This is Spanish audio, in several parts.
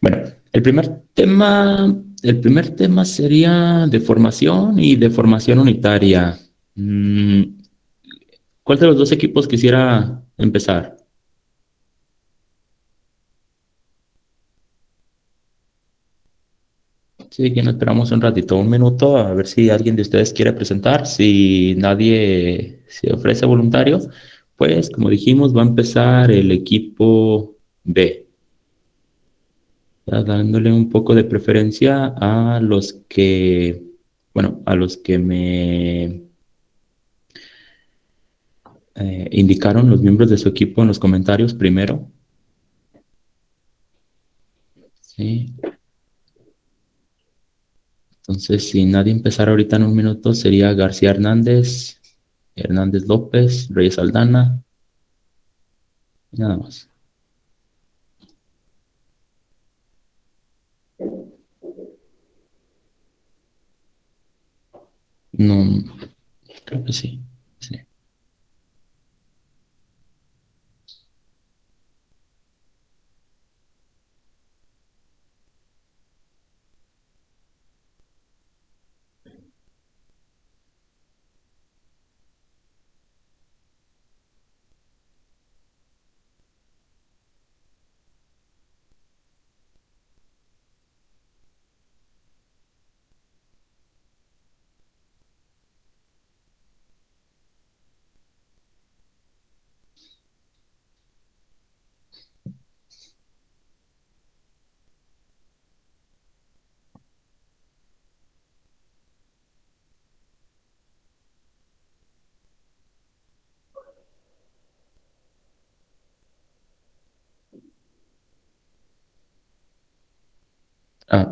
Bueno, el primer tema sería de formación y de formación unitaria. Mm, ¿Cuál de los dos equipos quisiera empezar? Sí, que nos esperamos un ratito, un minuto, a ver si alguien de ustedes quiere presentar. Si nadie se ofrece voluntario, pues como dijimos, va a empezar el equipo B, ya dándole un poco de preferencia a los que, bueno, a los que me indicaron los miembros de su equipo en los comentarios primero. Sí. Entonces, si nadie empezara ahorita en un minuto, sería García Hernández, Hernández López, Reyes Aldana, y nada más. No, creo que sí. Sí.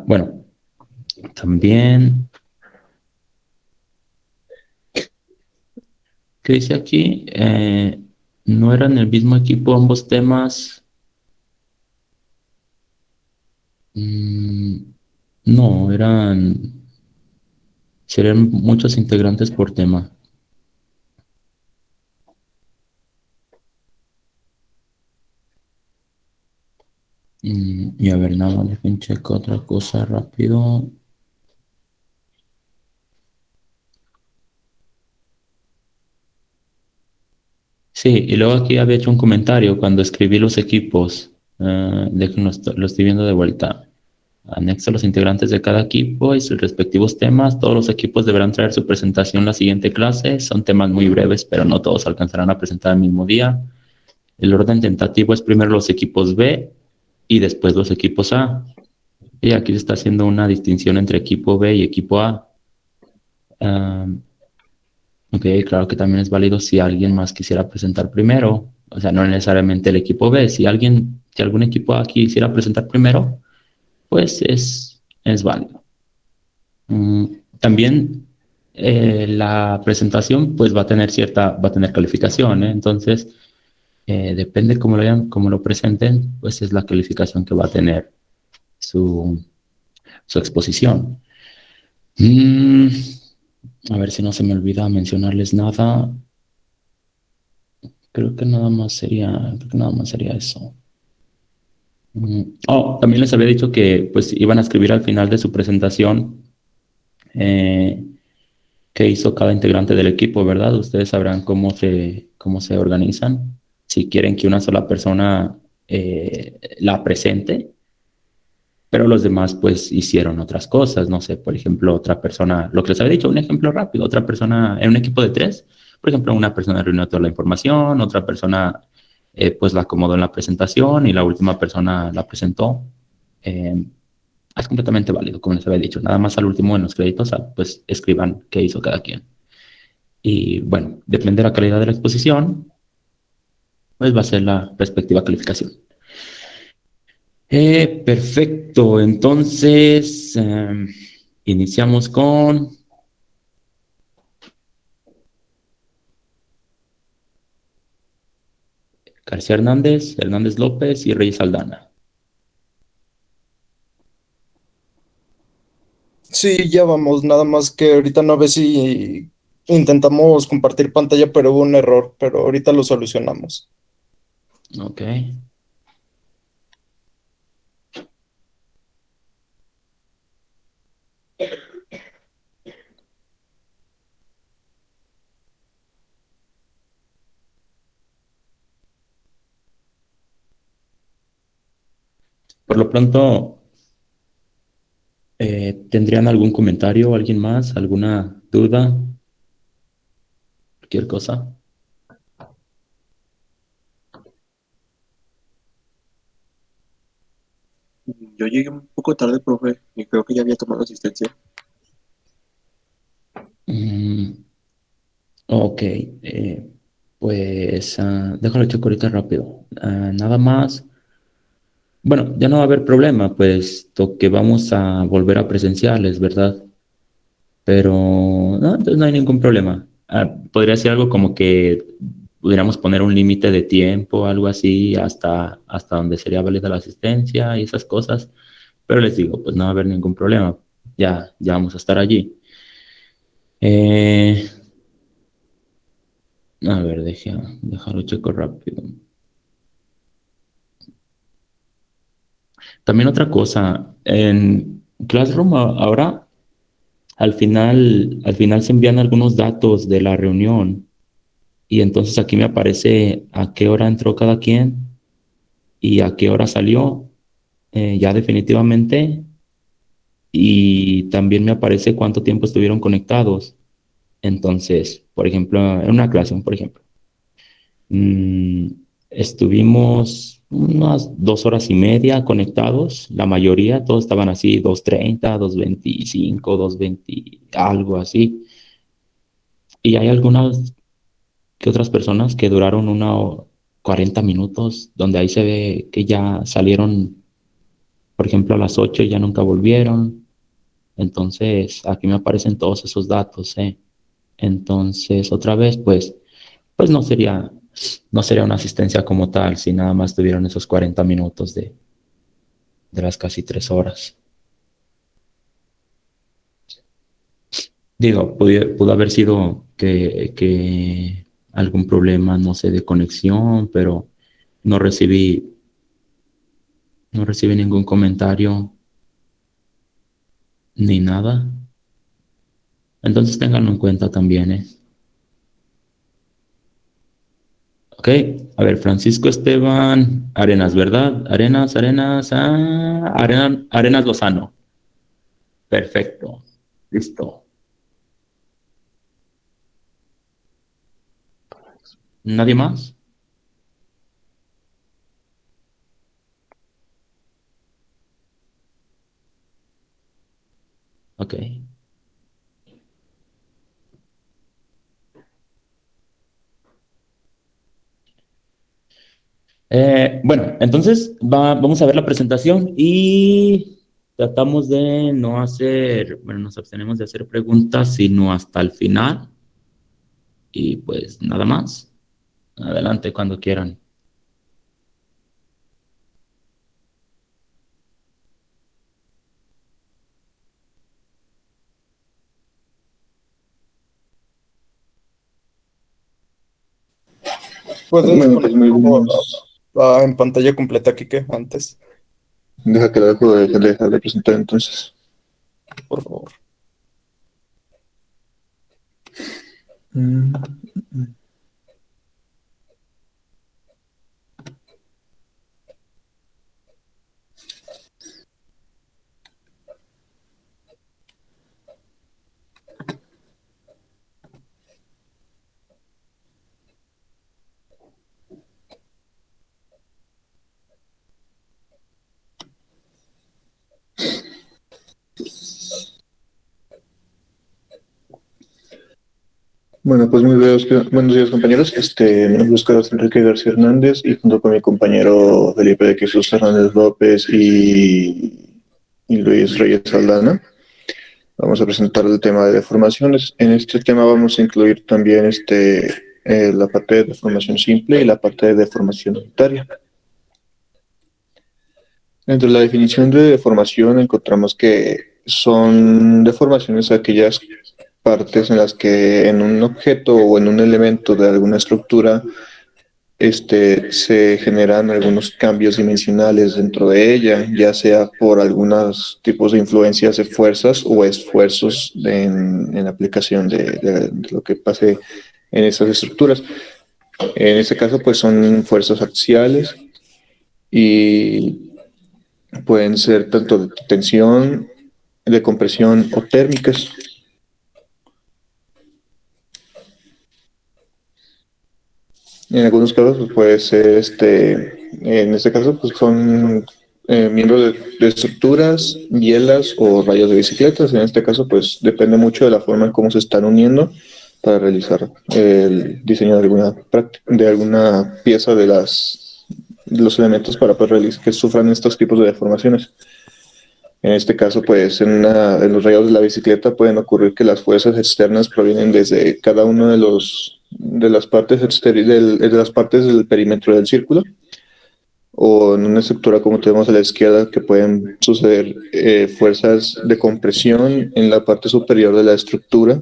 Bueno, también, ¿qué dice aquí? ¿No eran el mismo equipo ambos temas? Mm, no, serían muchos integrantes por tema. Y a ver, nada más dejen checo otra cosa rápido. Sí, y luego aquí había hecho un comentario cuando escribí los equipos. Déjenlo, lo estoy viendo de vuelta. Anexo a los integrantes de cada equipo y sus respectivos temas. Todos los equipos deberán traer su presentación la siguiente clase. Son temas muy breves, pero no todos alcanzarán a presentar el mismo día. El orden tentativo es primero los equipos B y después los equipos A. Y aquí se está haciendo una distinción entre equipo B y equipo A. Ah, ok, claro que también es válido si alguien más quisiera presentar primero. O sea, no necesariamente el equipo B. Si algún equipo A quisiera presentar primero, pues es válido. Mm, También la presentación pues va a tener calificación, ¿eh? Entonces, depende cómo lo presenten, pues es la calificación que va a tener su, su exposición. Mm, a ver si no se me olvida mencionarles nada. Creo que nada más sería eso. También les había dicho que pues iban a escribir al final de su presentación eh, qué hizo cada integrante del equipo, ¿verdad? Ustedes sabrán cómo se organizan. Si quieren que una sola persona la presente, pero los demás pues hicieron otras cosas, no sé, por ejemplo, otra persona, lo que les había dicho, un ejemplo rápido, otra persona en un equipo de tres, por ejemplo, una persona reunió toda la información, otra persona pues la acomodó en la presentación y la última persona la presentó. Eh, es completamente válido, como les había dicho, nada más al último en los créditos, pues escriban qué hizo cada quien. Y bueno, depende de la calidad de la exposición, pues va a ser la respectiva calificación. Perfecto, entonces iniciamos con García Hernández, Hernández López y Reyes Aldana. Sí, ya vamos, nada más que ahorita no ve si intentamos compartir pantalla, pero hubo un error, pero ahorita lo solucionamos. Ok. por lo pronto, ¿tendrían algún comentario, alguien más, alguna duda, cualquier cosa? Yo llegué un poco tarde, profe, y creo que ya había tomado asistencia. Mm, ok, pues déjalo checo ahorita rápido. Nada más. Bueno, ya no va a haber problema, puesto que vamos a volver a presenciales, ¿verdad? Pero no, entonces no hay ningún problema. Podría ser algo como que pudiéramos poner un límite de tiempo, algo así, hasta donde sería válida la asistencia y esas cosas. Pero les digo, pues no va a haber ningún problema. Ya vamos a estar allí. Eh, a ver, déjalo checo rápido. También otra cosa, en Classroom ahora al final se envían algunos datos de la reunión y entonces aquí me aparece a qué hora entró cada quien y a qué hora salió, ya definitivamente, y también me aparece cuánto tiempo estuvieron conectados. Entonces, por ejemplo, en una clase, por ejemplo, mm, estuvimos unas 2 horas y media conectados, la mayoría, todos estaban así, 2:30, 2:25, 2:20, algo así. Y hay algunas que otras personas que duraron 40 minutos, donde ahí se ve que ya salieron, por ejemplo, a las 8 y ya nunca volvieron. Entonces, aquí me aparecen todos esos datos, ¿eh? Entonces, otra vez, pues no sería una asistencia como tal, si nada más tuvieron esos 40 minutos de las casi 3 horas. Digo, pudo haber sido que algún problema, no sé, de conexión, pero no recibí No recibí ningún comentario ni nada. Entonces ténganlo en cuenta también, ¿eh? Ok, a ver, Francisco Esteban Arenas, ¿verdad? Arenas Lozano. Perfecto. Listo. ¿Nadie más? Ok. Bueno, entonces vamos a ver la presentación y tratamos de no hacer, bueno, nos abstenemos de hacer preguntas, sino hasta el final. Y pues nada más. Adelante cuando quieran. Puedes Bueno, pues muy ponerlo buenos. en pantalla completa, Kike, antes, Deja que lo dejar de presentar entonces. por favor. Mm. Bueno, pues buenos días, compañeros. Mi nombre es Carlos Enrique García Hernández y junto con mi compañero Felipe de Jesús Hernández López y Luis Reyes Aldana, vamos a presentar el tema de deformaciones. En este tema vamos a incluir también la parte de deformación simple y la parte de deformación unitaria. Dentro de la definición de deformación encontramos que son deformaciones aquellas partes en las que en un objeto o en un elemento de alguna estructura se generan algunos cambios dimensionales dentro de ella, ya sea por algunos tipos de influencias de fuerzas o esfuerzos en aplicación de lo que pase en esas estructuras. En este caso, pues son fuerzas axiales y Pueden ser tanto de tensión, de compresión o térmicas. En algunos casos pues, puede ser, en este caso, pues son miembros de estructuras, bielas o rayas de bicicletas. En este caso, pues depende mucho de la forma en cómo se están uniendo para realizar el diseño de alguna pieza de los elementos para poder realizar que sufran estos tipos de deformaciones. En este caso, pues en los rayos de la bicicleta pueden ocurrir que las fuerzas externas provienen desde cada uno de las partes de las partes del perímetro del círculo, o en una estructura como tenemos a la izquierda, que pueden suceder fuerzas de compresión en la parte superior de la estructura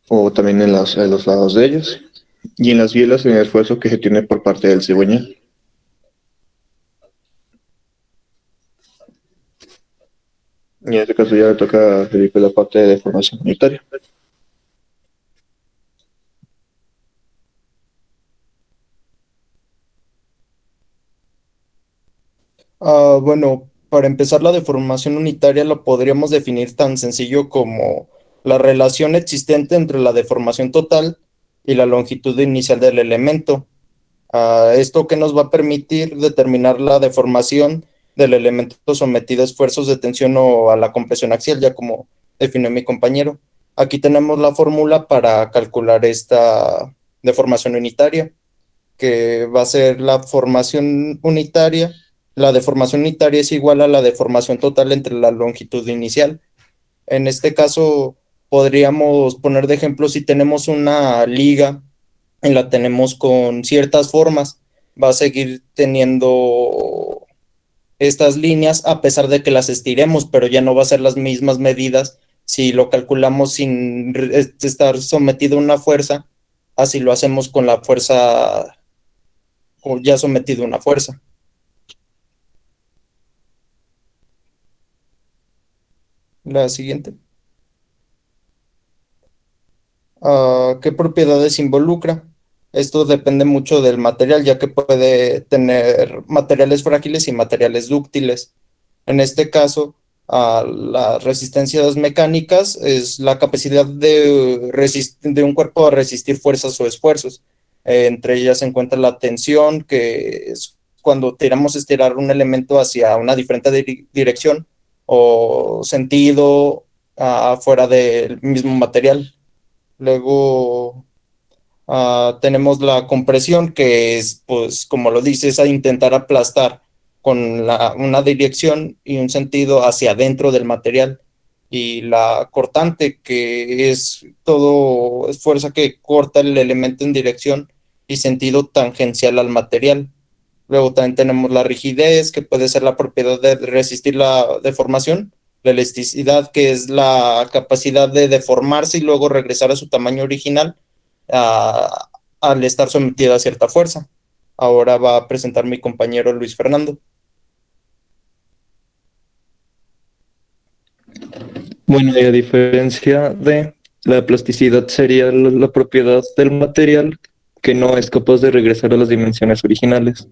o también en los lados de ellas, y en las bielas en el esfuerzo que se tiene por parte del cigüeñal. Y en este caso ya le toca a Felipe la parte de deformación unitaria. Bueno, para empezar, la deformación unitaria lo podríamos definir tan sencillo como la relación existente entre la deformación total y la longitud inicial del elemento. Esto que nos va a permitir determinar la deformación del elemento sometido a esfuerzos de tensión o a la compresión axial, ya como definió mi compañero. Aquí tenemos la fórmula para calcular esta deformación unitaria, que va a ser la deformación unitaria es igual a la deformación total entre la longitud inicial. En este caso, podríamos poner de ejemplo si tenemos una liga y la tenemos con ciertas formas, va a seguir teniendo estas líneas a pesar de que las estiremos, pero ya no va a ser las mismas medidas si lo calculamos sin estar sometido a una fuerza, así lo hacemos con la fuerza o ya sometido a una fuerza. La siguiente. ¿Qué propiedades involucra? Esto depende mucho del material, ya que puede tener materiales frágiles y materiales dúctiles. En este caso, las resistencias mecánicas es la capacidad de un cuerpo a resistir fuerzas o esfuerzos. Entre ellas se encuentra la tensión, que es cuando tiramos estirar un elemento hacia una diferente dirección o sentido fuera del mismo material. Luego tenemos la compresión, que es, pues, como lo dices, a intentar aplastar con una dirección y un sentido hacia adentro del material. Y la cortante, que es fuerza que corta el elemento en dirección y sentido tangencial al material. Luego también tenemos la rigidez, que puede ser la propiedad de resistir la deformación. La elasticidad, que es la capacidad de deformarse y luego regresar a su tamaño original al estar sometida a cierta fuerza. Ahora va a presentar mi compañero Luis Fernando. Bueno, y a diferencia de la plasticidad sería la propiedad del material que no es capaz de regresar a las dimensiones originales.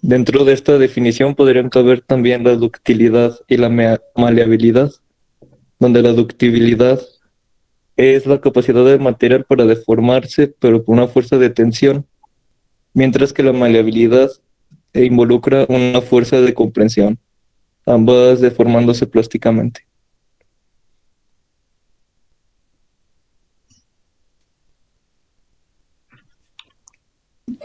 Dentro de esta definición podrían caber también la ductilidad y la maleabilidad, donde la ductibilidad es la capacidad del material para deformarse, pero por una fuerza de tensión, mientras que la maleabilidad involucra una fuerza de comprensión, ambas deformándose plásticamente.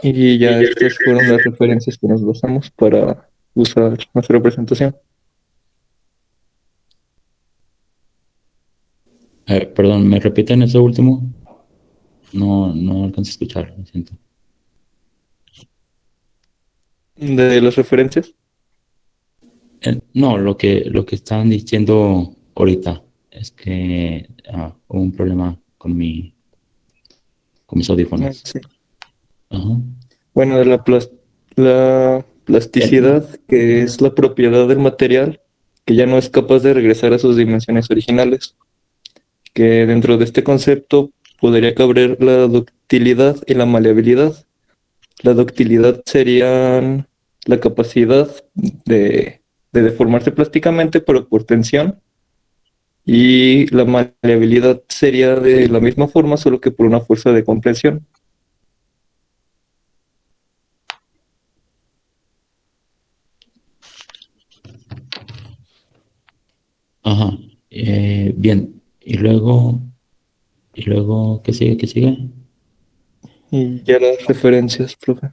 Y ya estas fueron las referencias que nos basamos para usar nuestra presentación. Perdón, ¿me repiten eso último? No alcancé a escuchar, lo siento. ¿De las referencias? No, lo que estaban diciendo ahorita es que hubo un problema con mis audífonos. Sí. Ajá. Bueno, de la plasticidad, que es la propiedad del material que ya no es capaz de regresar a sus dimensiones originales, que dentro de este concepto podría caber la ductilidad y la maleabilidad. La ductilidad serían la capacidad de deformarse plásticamente, pero por tensión. Y la maleabilidad sería de la misma forma, solo que por una fuerza de compresión. Ajá. Bien. Y luego, ¿qué sigue? ¿Qué sigue? Y ya las referencias, profe.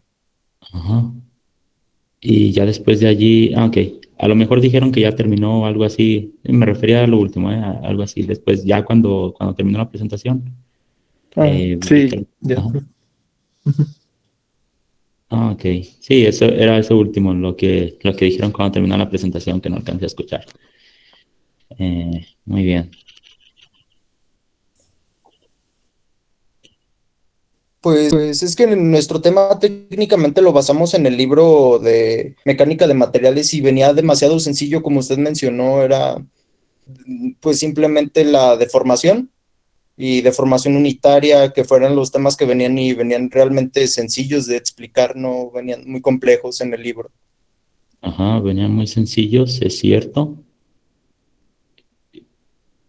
Ajá. Y ya después de allí, ok. A lo mejor dijeron que ya terminó algo así. Me refería a lo último, algo así. Después, ya cuando terminó la presentación, Ah, sí, ya. ajá. Ah, ok. Sí, eso era eso último, lo que dijeron cuando terminó la presentación, que no alcancé a escuchar. Muy bien. Pues es que en nuestro tema técnicamente lo basamos en el libro de mecánica de materiales y venía demasiado sencillo, como usted mencionó, era pues simplemente la deformación y deformación unitaria, que fueran los temas que venían y venían realmente sencillos de explicar, no venían muy complejos en el libro. Ajá, venían muy sencillos, es cierto,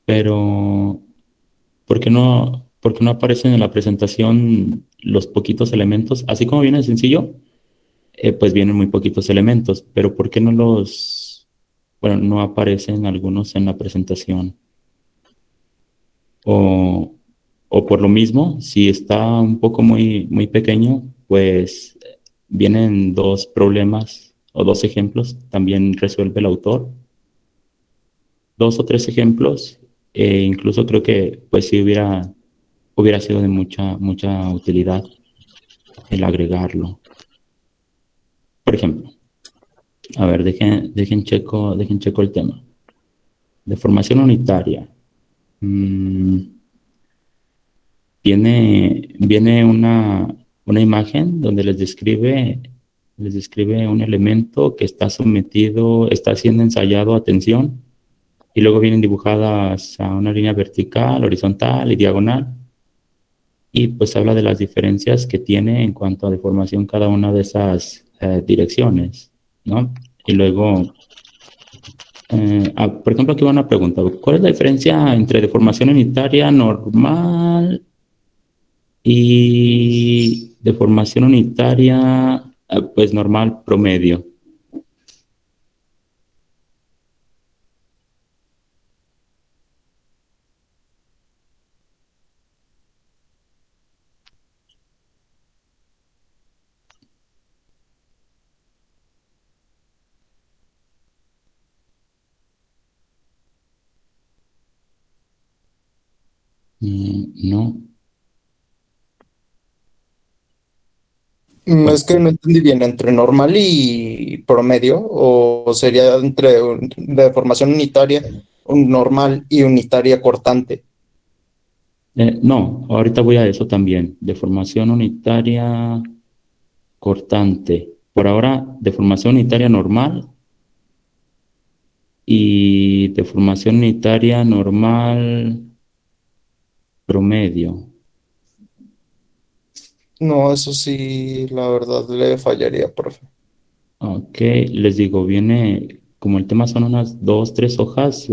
pero ¿por qué no aparecen en la presentación los poquitos elementos? Así como viene sencillo, pues vienen muy poquitos elementos, pero ¿por qué bueno, no aparecen algunos en la presentación? O, o por lo mismo, si está un poco muy pequeño, pues vienen dos problemas o dos ejemplos, también resuelve el autor, dos o tres ejemplos, e incluso creo que pues sí hubiera sido de mucha utilidad el agregarlo. Por ejemplo, a ver, dejen checo el tema. De formación unitaria. Mm, viene una imagen donde les describe un elemento que está siendo ensayado a tensión, y luego vienen dibujadas a una línea vertical, horizontal y diagonal, y pues habla de las diferencias que tiene en cuanto a deformación cada una de esas direcciones, ¿no? Y luego, por ejemplo, aquí va una pregunta: ¿cuál es la diferencia entre deformación unitaria normal y deformación unitaria, pues normal promedio? No. Es que no entendí bien, ¿entre normal y promedio? ¿O sería entre deformación unitaria, un normal y unitaria cortante? No, ahorita voy a eso también. Deformación unitaria cortante. Por ahora, deformación unitaria normal y deformación unitaria normal promedio. No, eso sí, la verdad le fallaría, profe. Ok, les digo, como el tema son unas dos, tres hojas,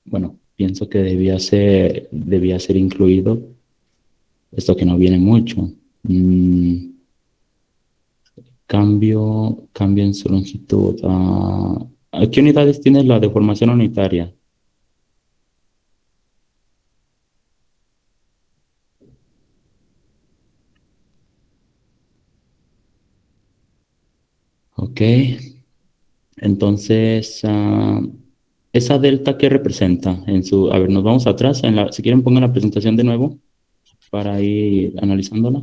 bueno, pienso que debía ser incluido, esto que no viene mucho. Cambio en su longitud. ¿A qué unidades tiene la deformación unitaria? Ok, entonces, ¿esa delta qué representa? A ver, nos vamos atrás. Si quieren, pongan la presentación de nuevo para ir analizándola.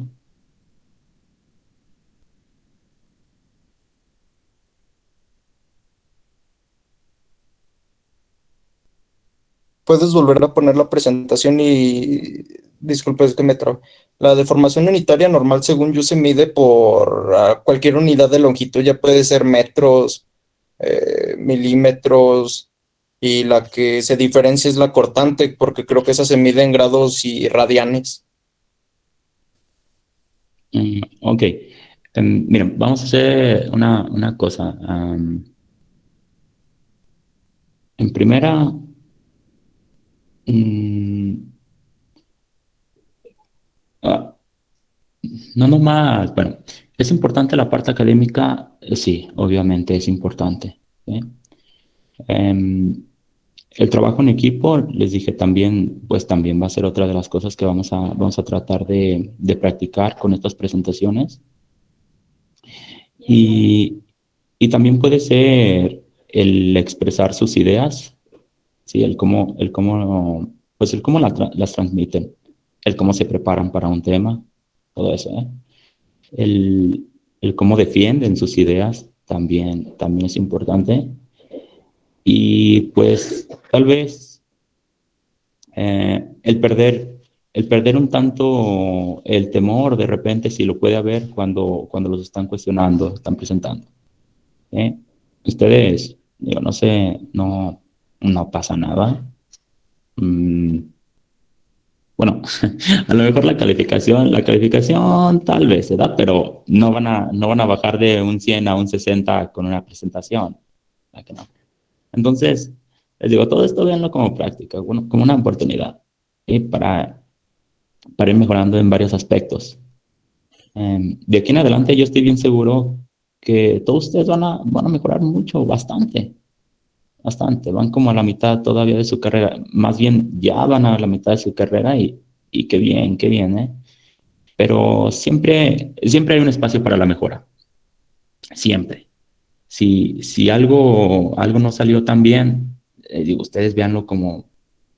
¿Puedes volver a poner la presentación y disculpe, es que me trabo? La deformación unitaria normal, según yo, se mide por cualquier unidad de longitud, ya puede ser metros, milímetros, y la que se diferencia es la cortante, porque creo que esa se mide en grados y radianes. Ok, Miren, vamos a hacer una cosa. En primera, mm, ah, no nomás, bueno, es importante la parte académica, sí, obviamente es importante. ¿Sí? Em, el trabajo en equipo, les dije también, pues también va a ser otra de las cosas que vamos a tratar de practicar con estas presentaciones. Y, y también puede ser el expresar sus ideas, ¿sí? Pues el cómo las transmiten, el cómo se preparan para un tema, todo eso, ¿eh? El, el cómo defienden sus ideas también es importante. Y pues tal vez el perder un tanto el temor de repente, si lo puede haber cuando los están cuestionando, están presentando. ¿Eh? Ustedes, digo, no sé, no pasa nada. Mm, bueno, a lo mejor la calificación tal vez se da, pero no van a bajar de un 100 a un 60 con una presentación. ¿Verdad que no? Entonces, les digo, todo esto véanlo como práctica, bueno, como una oportunidad, ¿sí? Para ir mejorando en varios aspectos. De aquí en adelante yo estoy bien seguro que todos ustedes van a mejorar mucho, bastante. Van como a la mitad todavía de su carrera, más bien ya van a la mitad de su carrera y qué bien, ¿eh? Pero siempre hay un espacio para la mejora, siempre. Si algo no salió tan bien, digo, ustedes véanlo como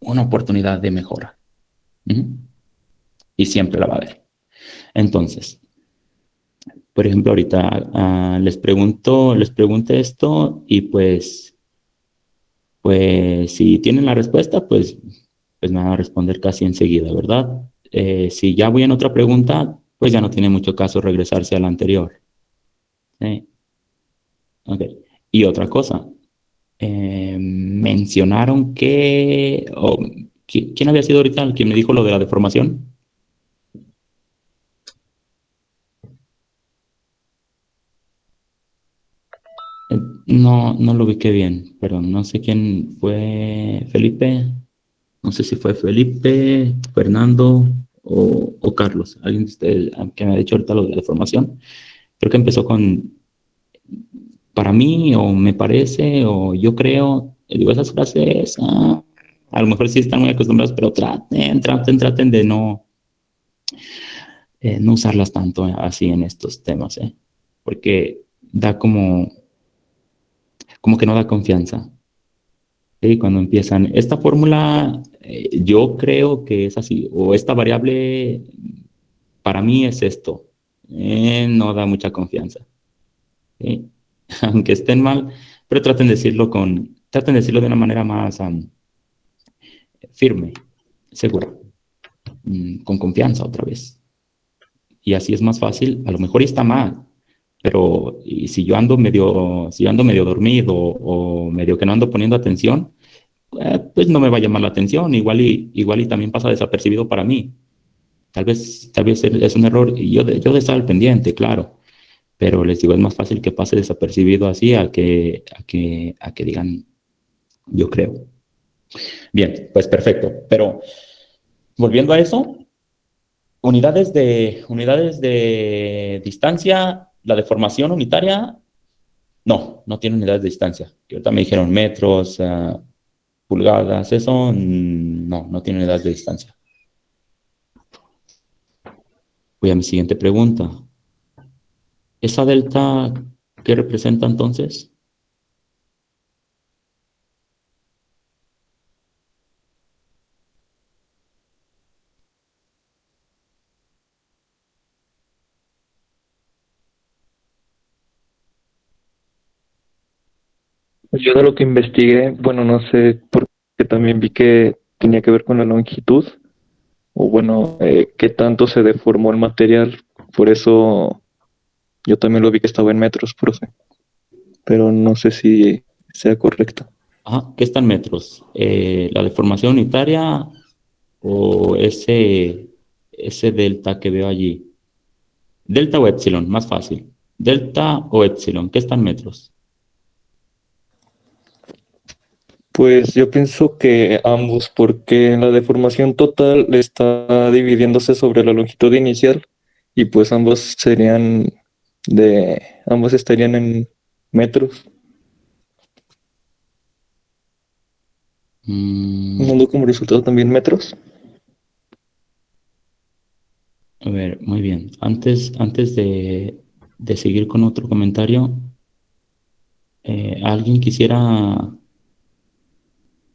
una oportunidad de mejora. Ujú. Y siempre la va a haber. Entonces, por ejemplo, ahorita les pregunto esto y pues si tienen la respuesta, pues me van a responder casi enseguida, ¿verdad? Si ya voy en otra pregunta, pues ya no tiene mucho caso regresarse a la anterior. ¿Sí? Ok. Y otra cosa, mencionaron ¿quién había sido ahorita el que me dijo lo de la deformación? No lo ubiqué bien, perdón, no sé quién fue Felipe, no sé si fue Felipe, Fernando o Carlos, alguien de ustedes que me ha dicho ahorita lo de la deformación. Creo que empezó con para mí, o me parece, o yo creo. Digo, esas frases, a lo mejor sí están muy acostumbrados, pero traten de no usarlas tanto así en estos temas, ¿eh? Porque da como que no da confianza. ¿Sí? Cuando empiezan, esta fórmula, yo creo que es así, o esta variable para mí es esto. No da mucha confianza. ¿Sí? Aunque estén mal, pero traten de decirlo de una manera más firme, segura, con confianza otra vez. Y así es más fácil. A lo mejor está mal, pero y si yo ando medio dormido o medio que no ando poniendo atención, pues no me va a llamar la atención. Igual y también pasa desapercibido para mí. Tal vez es un error y yo de estar al pendiente, claro. Pero les digo, es más fácil que pase desapercibido así a que digan, yo creo. Bien, pues perfecto. Pero volviendo a eso, unidades de distancia, la deformación unitaria, no tiene unidades de distancia. Que ahorita me dijeron metros, pulgadas, eso no tiene unidades de distancia. Voy a mi siguiente pregunta. ¿Esa delta qué representa entonces? Yo de lo que investigué, bueno, no sé, porque también vi que tenía que ver con la longitud, o bueno, qué tanto se deformó el material. Por eso yo también lo vi que estaba en metros, profe, pero no sé si sea correcto. Ajá, ¿qué está en metros? ¿La deformación unitaria o ese delta que veo allí? Delta o epsilon, más fácil. Delta o epsilon, ¿qué está en metros? Pues yo pienso que ambos, porque la deformación total está dividiéndose sobre la longitud inicial y pues ambos estarían en metros, Mm, dando como resultado también metros. a ver, muy bien. Antes de seguir con otro comentario, ¿alguien quisiera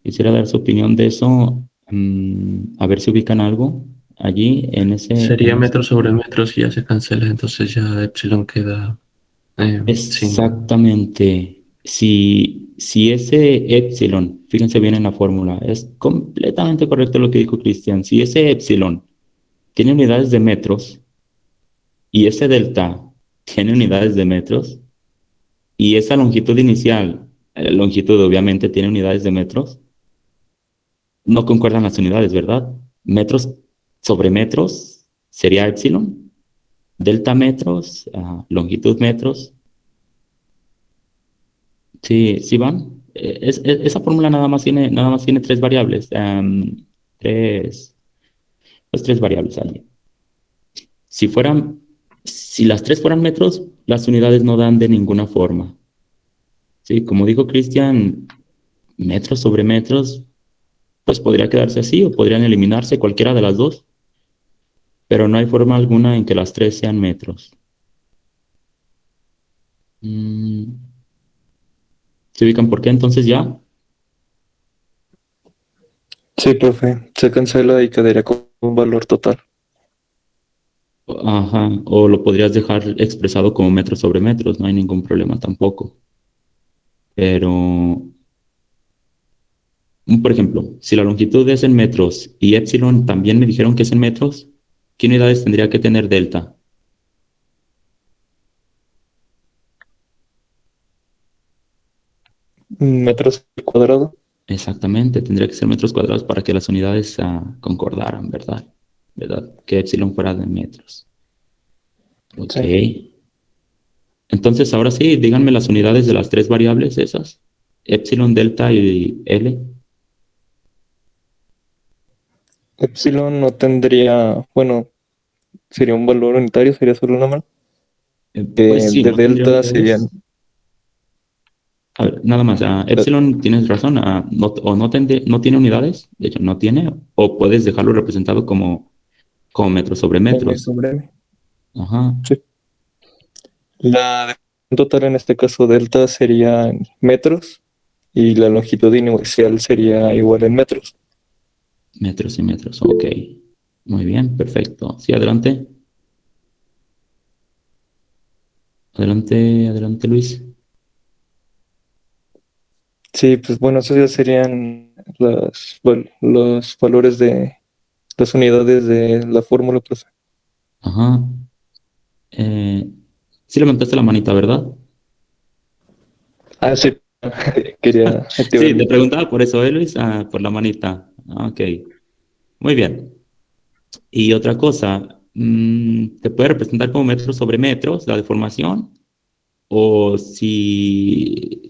dar su opinión de eso? A ver si ubican algo allí Sería metros sobre metros y ya se cancela, entonces ya epsilon queda sin... Exactamente. Si ese epsilon, fíjense bien en la fórmula, es completamente correcto lo que dijo Cristian. Si ese epsilon tiene unidades de metros y ese delta tiene unidades de metros y esa longitud inicial, longitud obviamente tiene unidades de metros, no concuerdan las unidades, ¿verdad? Metros sobre metros sería epsilon, delta metros, longitud metros. Sí, sí van. Esa fórmula nada más tiene tres variables. Tres, pues tres variables allí. Si fueran, si las tres fueran metros, las unidades no dan de ninguna forma. Sí, como dijo Cristian, metros sobre metros, pues podría quedarse así o podrían eliminarse cualquiera de las dos, pero no hay forma alguna en que las tres sean metros. Mm, ¿Se ubican por qué entonces ya? Sí, profe, se cancela y quedaría con un valor total. Ajá, o lo podrías dejar expresado como metros sobre metros, no hay ningún problema tampoco. Pero, por ejemplo, si la longitud es en metros y epsilon también me dijeron que es en metros, ¿qué unidades tendría que tener delta? Metros al cuadrado. Exactamente, tendría que ser metros cuadrados para que las unidades concordaran, ¿verdad? ¿Verdad? Que epsilon fuera de metros. Ok. Sí. Entonces, ahora sí, díganme las unidades de las tres variables esas. Epsilon, delta y L. Epsilon no tendría, bueno, sería un valor unitario, sería solo una mano. Pues sí, De no tendría delta serían, unidades. A ver, nada más, eh, Epsilon tienes razón, o no tiene unidades, de hecho no tiene, o puedes dejarlo representado como metros sobre M metros. sobre M. Ajá, Sí. La deformación total en este caso delta sería en metros y la longitud inicial sería igual en metros. metros y metros, ok. Muy bien, perfecto. Sí, adelante. Adelante, adelante, Luis. Sí, pues bueno, esos ya serían los valores de las unidades de la fórmula, profe. Ajá. Eh, sí levantaste la manita, ¿verdad? Ah, sí, quería activar Sí, el te micrófono. preguntaba por eso, Luis, por la manita. Ok, muy bien. Y otra cosa, ¿te puede representar como metros sobre metros la deformación? O si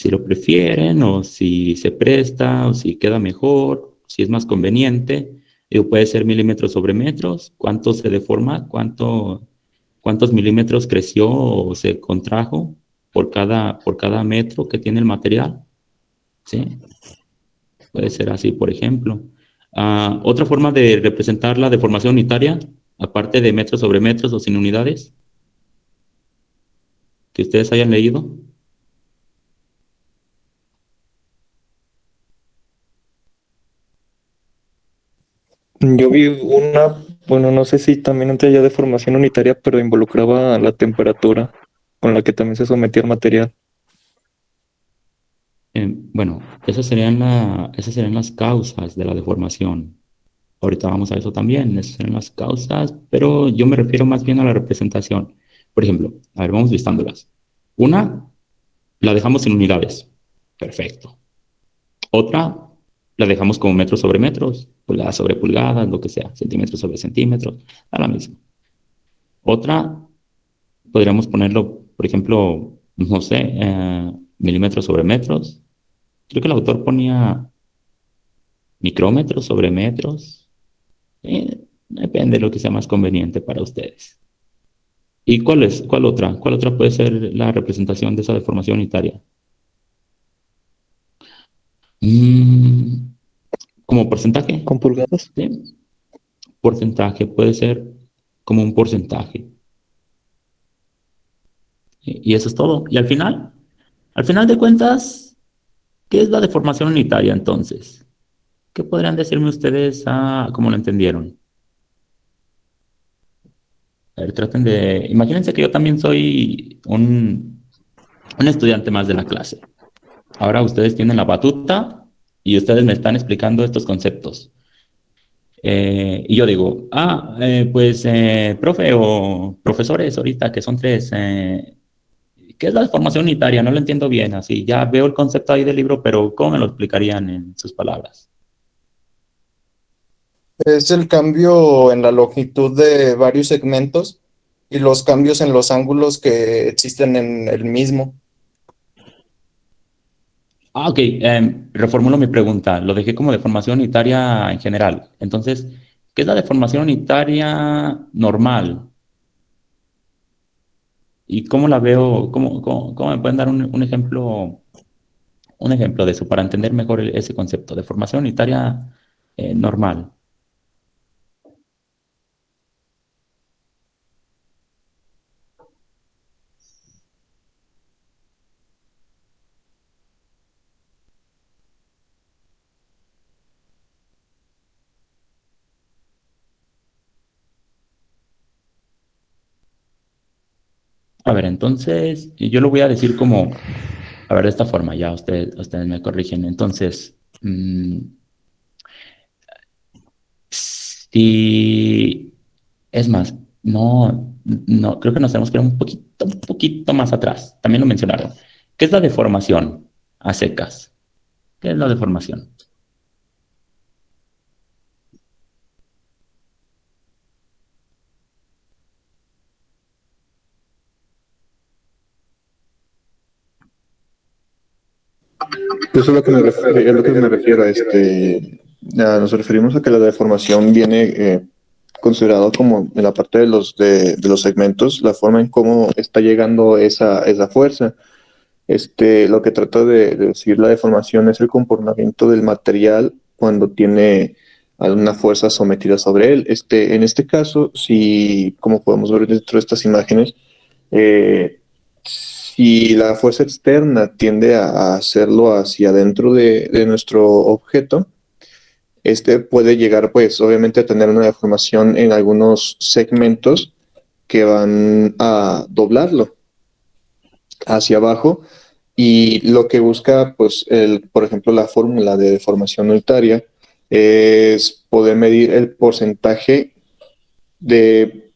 lo prefieren, o si se presta, o si queda mejor, si es más conveniente. Digo, puede ser milímetros sobre metros, cuánto se deforma, cuántos milímetros creció o se contrajo por cada metro que tiene el material. ¿Sí? Puede ser así, por ejemplo. Otra forma de representar la deformación unitaria, aparte de metros sobre metros o sin unidades, que ustedes hayan leído. Yo vi una, bueno, no sé si también entra ya de formación unitaria, pero involucraba la temperatura con la que también se sometía el material. Bueno, esas serían las causas de la deformación. Ahorita vamos a eso también, esas serían las causas, pero yo me refiero más bien a la representación. Por ejemplo, a ver, vamos listándolas. Una, la dejamos en unidades. Perfecto. Otra, la dejamos como metros sobre metros, pulgadas sobre pulgadas, lo que sea, centímetros sobre centímetros, a la misma. Otra, podríamos ponerlo, por ejemplo, no sé, milímetros sobre metros. Creo que el autor ponía micrómetros sobre metros. Depende de lo que sea más conveniente para ustedes. ¿Y cuál es? ¿Cuál otra? ¿Cuál otra puede ser la representación de esa deformación unitaria? Mm, ¿Como porcentaje? ¿Con pulgadas? Sí. Porcentaje puede ser como un porcentaje. Y eso es todo. Y al final de cuentas, ¿qué es la deformación unitaria entonces? ¿Qué podrían decirme ustedes cómo lo entendieron? A ver, traten de... Imagínense que yo también soy un estudiante más de la clase. Ahora ustedes tienen la batuta y ustedes me están explicando estos conceptos. Y yo digo, pues, profe o profesores ahorita, que son tres, ¿qué es la deformación unitaria? No lo entiendo bien, así, ya veo el concepto ahí del libro, pero ¿cómo me lo explicarían en sus palabras? Es el cambio en la longitud de varios segmentos y los cambios en los ángulos que existen en el mismo. Ok, reformulo mi pregunta, lo dejé como deformación unitaria en general. Entonces, ¿qué es la deformación unitaria normal? ¿Y cómo la veo? ¿Cómo me pueden dar un ejemplo de eso para entender mejor ese concepto de formación unitaria normal? A ver, entonces yo lo voy a decir como, a ver, de esta forma, ya ustedes me corrigen. Entonces, si es más, no, creo que nos tenemos que ir un poquito más atrás. También lo mencionaron. ¿Qué es la deformación a secas? ¿Qué es la deformación? Eso es lo que es lo que me refiero. Nos referimos a que la deformación viene considerado como en la parte de de los segmentos, la forma en cómo está llegando esa fuerza. Lo que trata de decir la deformación es el comportamiento del material cuando tiene alguna fuerza sometida sobre él. En este caso, si, como podemos ver dentro de estas imágenes, eh, si la fuerza externa tiende a hacerlo hacia adentro de nuestro objeto, este puede llegar, pues, obviamente a tener una deformación en algunos segmentos que van a doblarlo hacia abajo y lo que busca, pues, por ejemplo, la fórmula de deformación unitaria es poder medir el porcentaje de,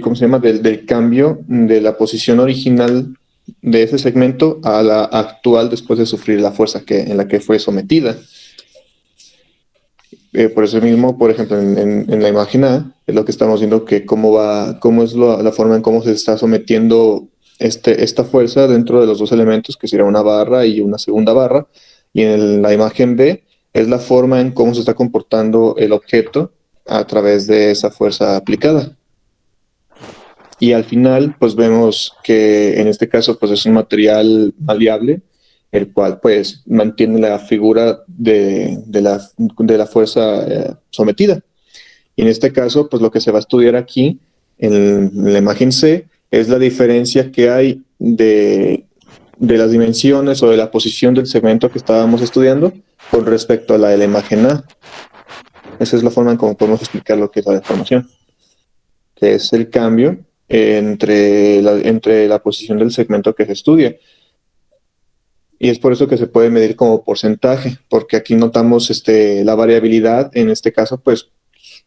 ¿cómo se llama?, del cambio de la posición original de ese segmento a la actual después de sufrir la fuerza en la que fue sometida. Por eso mismo, por ejemplo, en la imagen A, es lo que estamos viendo que cómo es la forma en cómo se está sometiendo esta fuerza dentro de los dos elementos, que sería una barra y una segunda barra. Y en la imagen B es la forma en cómo se está comportando el objeto a través de esa fuerza aplicada. Y al final, pues vemos que en este caso, pues es un material maleable, el cual pues mantiene la figura de la fuerza sometida. Y en este caso, pues lo que se va a estudiar aquí, en la imagen C, es la diferencia que hay de las dimensiones o de la posición del segmento que estábamos estudiando con respecto a la de la imagen A. Esa es la forma en cómo podemos explicar lo que es la deformación, que es el cambio entre la posición del segmento que se estudia. Y es por eso que se puede medir como porcentaje, porque aquí notamos la variabilidad, en este caso, pues,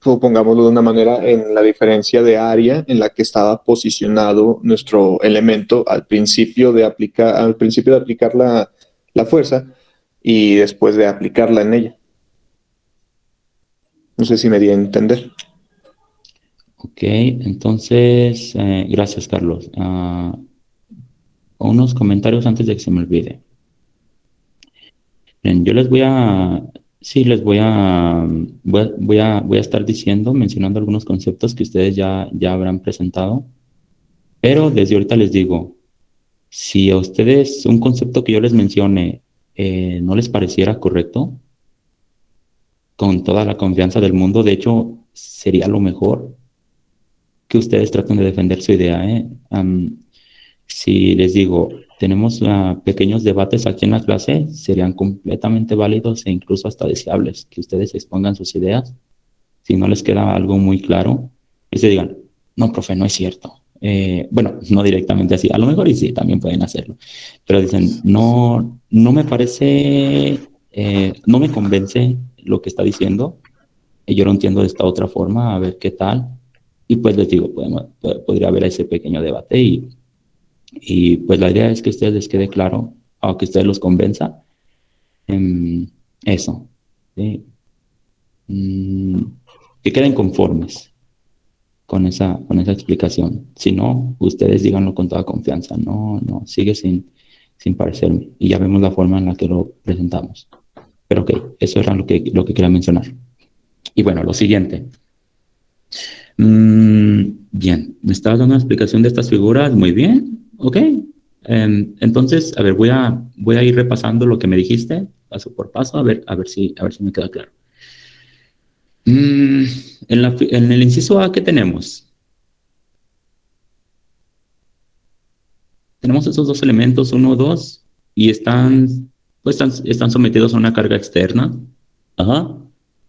supongámoslo de una manera, en la diferencia de área en la que estaba posicionado nuestro elemento al principio de aplicar la fuerza y después de aplicarla en ella. No sé si me di a entender. Ok, entonces, gracias, Carlos. Unos comentarios antes de que se me olvide. Bien, yo les voy a, sí, les voy a estar diciendo, mencionando algunos conceptos que ustedes ya habrán presentado, pero desde ahorita les digo, si a ustedes un concepto que yo les mencione no les pareciera correcto, con toda la confianza del mundo, de hecho, sería lo mejor que ustedes traten de defender su idea, ¿eh? Si les digo, tenemos pequeños debates aquí en la clase, serían completamente válidos e incluso hasta deseables que ustedes expongan sus ideas. Si no les queda algo muy claro, y se digan, no, profe, no es cierto. Bueno, no directamente así, a lo mejor y sí, también pueden hacerlo, pero dicen, no, no me parece, no me convence lo que está diciendo, y yo lo entiendo de esta otra forma, a ver qué tal. Y pues les digo, podría haber ese pequeño debate y pues la idea es que a ustedes les quede claro, o que ustedes los convenza en eso, ¿sí? Mm, que queden conformes con esa explicación. Si no, ustedes díganlo con toda confianza. No, no, sigue sin parecerme. Y ya vemos la forma en la que lo presentamos. Pero ok, eso era lo que quería mencionar. Y bueno, lo siguiente. Bien, me estabas dando una explicación de estas figuras. Muy bien, ok. Entonces, a ver, voy a ir repasando lo que me dijiste, paso por paso, a ver si me queda claro. Mm, en el inciso A, ¿qué tenemos? Tenemos esos dos elementos, 1, 2, y están sometidos a una carga externa. Ajá.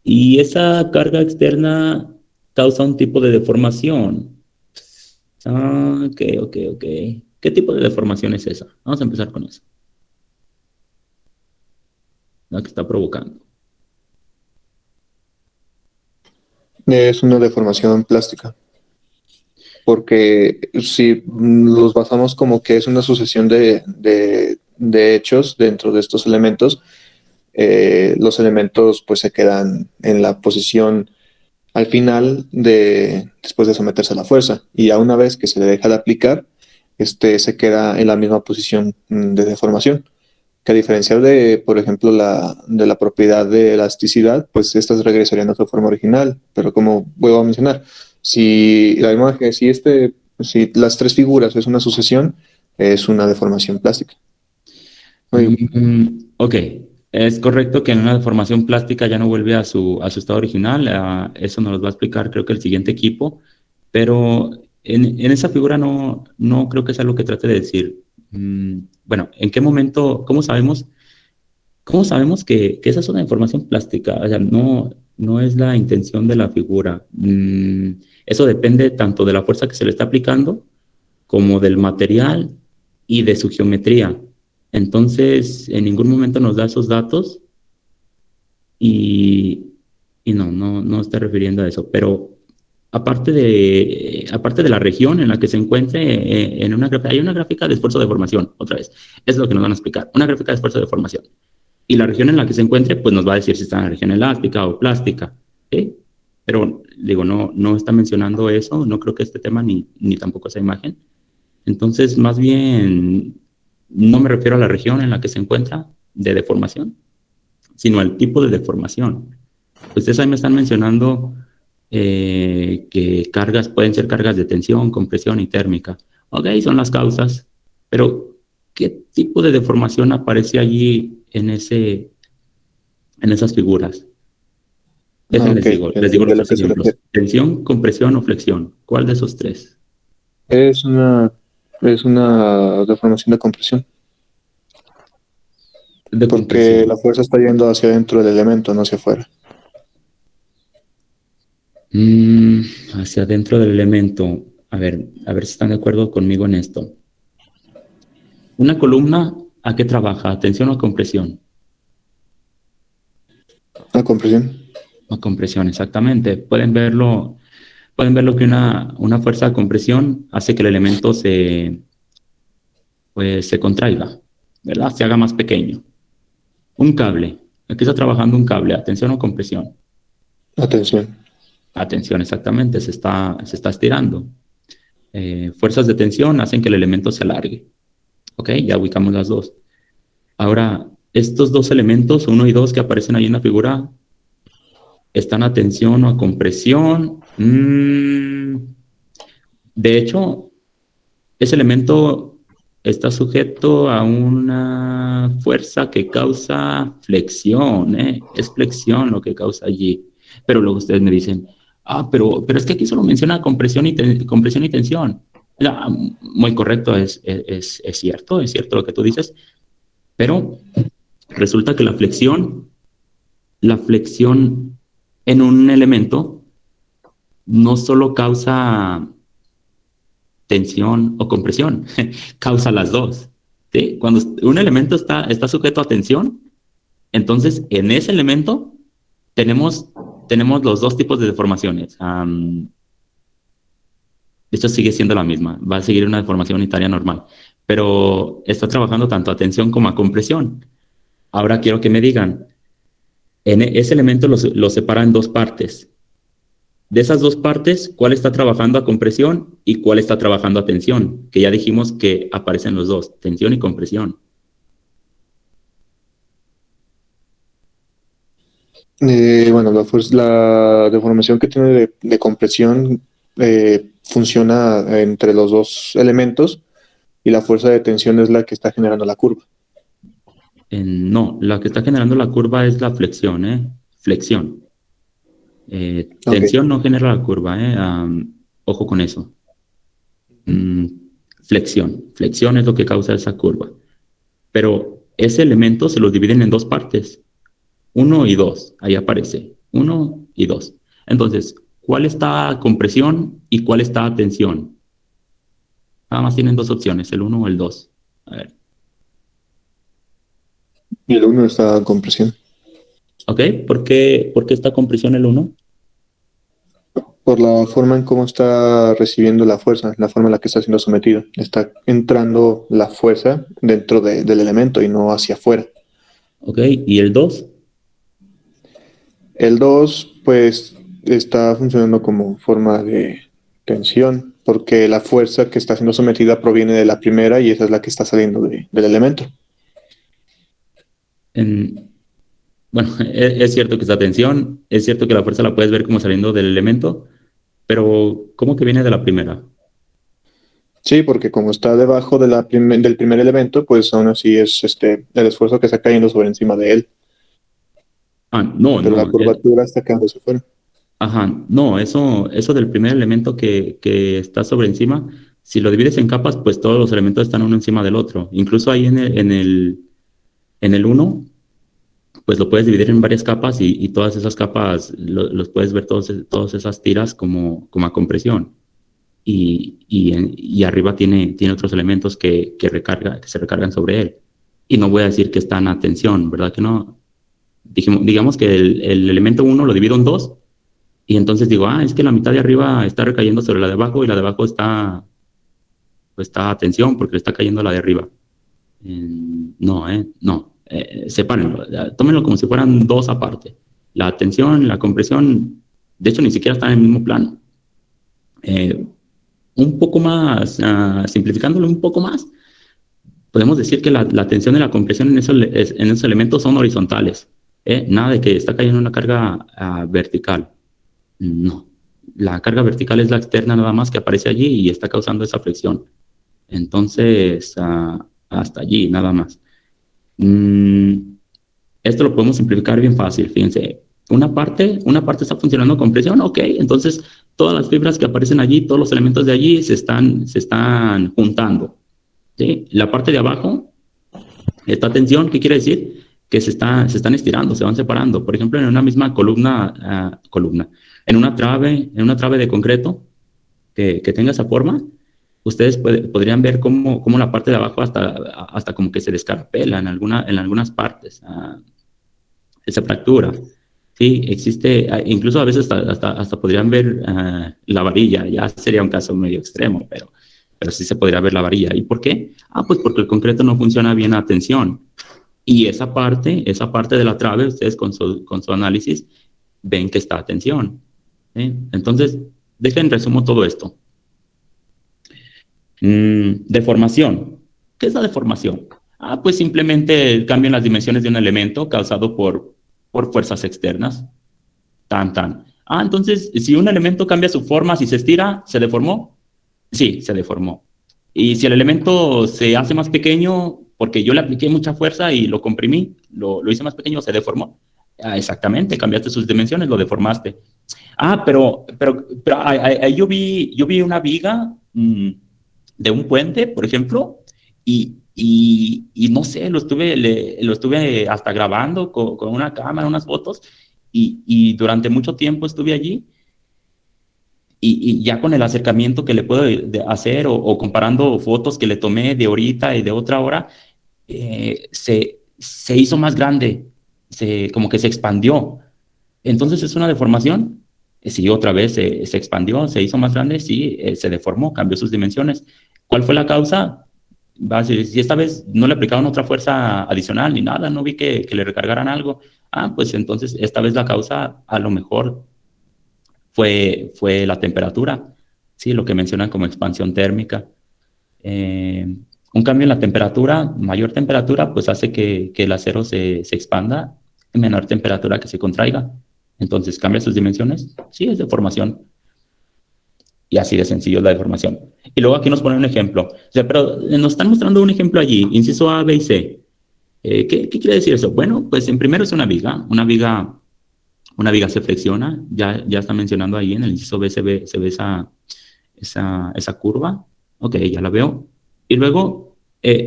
Y esa carga externa causa un tipo de deformación. Ok, ok, ok. ¿Qué tipo de deformación es esa? Vamos a empezar con eso. La que está provocando. Es una deformación plástica, porque si los basamos como que es una sucesión de hechos dentro de estos elementos, los elementos pues se quedan en la posición al final después de someterse a la fuerza, y a una vez que se le deja de aplicar, se queda en la misma posición de deformación. Que a diferencia de, por ejemplo, de la propiedad de elasticidad, pues estas regresarían a su forma original. Pero como vuelvo a mencionar, si la imagen, si las tres figuras es una sucesión, es una deformación plástica. Ok, es correcto que en una deformación plástica ya no vuelve a su estado original. Eso nos lo va a explicar creo que el siguiente equipo, pero en esa figura no creo que sea lo que trate de decir. Bueno, ¿en qué momento, cómo sabemos que esa es una deformación plástica? O sea, no es la intención de la figura. Eso depende tanto de la fuerza que se le está aplicando como del material y de su geometría. Entonces, en ningún momento nos da esos datos y, y no está refiriendo a eso. Pero aparte de la región en la que se encuentre, hay una gráfica de esfuerzo de formación, otra vez. Es lo que nos van a explicar, una gráfica de esfuerzo de formación. Y la región en la que se encuentre, pues nos va a decir si está en la región elástica o plástica. ¿Sí? Pero digo, no está mencionando eso, no creo que este tema ni tampoco esa imagen. Entonces, más bien, no me refiero a la región en la que se encuentra de deformación, sino al tipo de deformación. Ustedes ahí me están mencionando que cargas pueden ser cargas de tensión, compresión y térmica. Ok, son las causas, pero ¿qué tipo de deformación aparece allí en esas figuras? Déjenles Ok, les digo entiendo los a lo tres que se ejemplos. refiere. Tensión, compresión o flexión. ¿Cuál de esos tres? Es una, es una deformación de compresión, De porque compresión. la fuerza está yendo hacia adentro del elemento, no hacia afuera. Mm, hacia adentro del elemento. A ver si están de acuerdo conmigo en esto. Una columna, ¿a qué trabaja? ¿Tensión o compresión? La compresión. A compresión, exactamente. Pueden verlo que una fuerza de compresión hace que el elemento pues, se contraiga, ¿verdad? Se haga más pequeño. Un cable. Aquí está trabajando un cable, ¿a tensión o compresión? Atención. Atención, exactamente, se está estirando. Fuerzas de tensión hacen que el elemento se alargue. Ok, ya ubicamos las dos. Ahora, estos dos elementos, 1 y 2, que aparecen ahí en la figura, ¿están a tensión o a compresión? De hecho, ese elemento está sujeto a una fuerza que causa flexión, ¿eh? Es flexión lo que causa allí. Pero luego ustedes me dicen, pero es que aquí solo menciona compresión y tensión. Ya, muy correcto, es cierto lo que tú dices, pero resulta que la flexión en un elemento no solo causa tensión o compresión, causa las dos. ¿Sí? Cuando un elemento está sujeto a tensión, entonces en ese elemento tenemos los dos tipos de deformaciones. De hecho, sigue siendo la misma, va a seguir una deformación unitaria normal, pero está trabajando tanto a tensión como a compresión. Ahora quiero que me digan, ese elemento lo separa en dos partes. De esas dos partes, ¿cuál está trabajando a compresión y cuál está trabajando a tensión? Que ya dijimos que aparecen los dos, tensión y compresión. Bueno, la deformación que tiene de compresión funciona entre los dos elementos y la fuerza de tensión es la que está generando la curva. No, la que está generando la curva es la flexión, ¿eh? Flexión. Tensión no genera la curva, ojo con eso. Flexión es lo que causa esa curva. Pero ese elemento se lo dividen en dos partes, 1 y 2, ahí aparece, 1 y 2. Entonces, ¿cuál está a compresión y cuál está a tensión? Nada más tienen dos opciones, el 1 o el 2. A ver. Y el 1 está en compresión. ¿Ok? ¿Por qué está compresión el 1? Por la forma en cómo está recibiendo la fuerza, la forma en la que está siendo sometido. Está entrando la fuerza dentro del elemento y no hacia afuera. ¿Ok? ¿Y el 2? El 2, pues, está funcionando como forma de tensión, porque la fuerza que está siendo sometida proviene de la primera y esa es la que está saliendo del elemento. Bueno, es cierto que está tensión, es cierto que la fuerza la puedes ver como saliendo del elemento, pero ¿cómo que viene de la primera? Sí, porque como está debajo de del primer elemento, pues aún así es el esfuerzo que está cayendo sobre encima de él. No, Pero la curvatura está quedándose fuera. Ajá, no, eso del primer elemento que está sobre encima, si lo divides en capas, pues todos los elementos están uno encima del otro. Incluso ahí en el 1, pues lo puedes dividir en varias capas y todas esas capas los puedes ver todas esas tiras como a compresión. Y arriba tiene otros elementos que se recargan sobre él. Y no voy a decir que están a tensión, ¿verdad que no? Digamos que el elemento 1 lo divido en 2 y entonces digo, es que la mitad de arriba está recayendo sobre la de abajo y la de abajo está a tensión porque le está cayendo la de arriba. No, no. Sepárenlo, tómenlo como si fueran dos aparte. La tensión, la compresión, de hecho ni siquiera están en el mismo plano. Un poco más, simplificándolo un poco más, podemos decir que la tensión y la compresión en esos elementos son horizontales. Nada de que está cayendo una carga vertical. No. La carga vertical es la externa nada más que aparece allí y está causando esa flexión. Entonces, hasta allí nada más. Esto lo podemos simplificar bien fácil, fíjense. Una parte está funcionando con presión, ok, entonces todas las fibras que aparecen allí, todos los elementos de allí se están juntando. ¿Sí? La parte de abajo, esta tensión, ¿qué quiere decir? Que se están estirando, se van separando. Por ejemplo, en una misma columna, en una trave de concreto que tenga esa forma, ustedes podrían ver cómo la parte de abajo hasta como que se descarapela en algunas partes. Esa fractura. Sí, existe, incluso a veces hasta podrían ver la varilla, ya sería un caso medio extremo, pero sí se podría ver la varilla. ¿Y por qué? Pues porque el concreto no funciona bien a tensión. Y esa parte de la trave, ustedes con su análisis ven que está a tensión. ¿sí? Entonces, dejen resumo todo esto. Deformación. ¿Qué es la deformación? Pues simplemente el cambio en las dimensiones de un elemento causado por fuerzas externas. Tan, tan. Entonces, si un elemento cambia su forma, si se estira, ¿se deformó? Sí, se deformó. Y si el elemento se hace más pequeño, porque yo le apliqué mucha fuerza y lo comprimí, lo hice más pequeño, ¿se deformó? Exactamente, cambiaste sus dimensiones, lo deformaste. Pero ahí yo vi una viga de un puente, por ejemplo, y no sé, lo estuve hasta grabando con una cámara, unas fotos, y durante mucho tiempo estuve allí, y ya con el acercamiento que le puedo hacer, o comparando fotos que le tomé de ahorita y de otra hora, se hizo más grande, como que se expandió. Entonces, ¿es una deformación? Sí, otra vez se expandió, se hizo más grande, sí, se deformó, cambió sus dimensiones. ¿Cuál fue la causa? Si esta vez no le aplicaron otra fuerza adicional ni nada, no vi que le recargaran algo. Pues entonces esta vez la causa a lo mejor fue la temperatura, sí, lo que mencionan como expansión térmica. Eh, un cambio en la temperatura, mayor temperatura, pues hace que el acero se expanda, menor temperatura que se contraiga. Entonces, ¿cambia sus dimensiones? Sí, es deformación. Y así de sencillo es la deformación. Y luego aquí nos ponen un ejemplo. O sea, pero nos están mostrando un ejemplo allí, inciso A, B y C. ¿Qué quiere decir eso? Bueno, pues en primero es una viga se flexiona, ya está mencionando ahí en el inciso B se ve esa curva. Ok, ya la veo. Y luego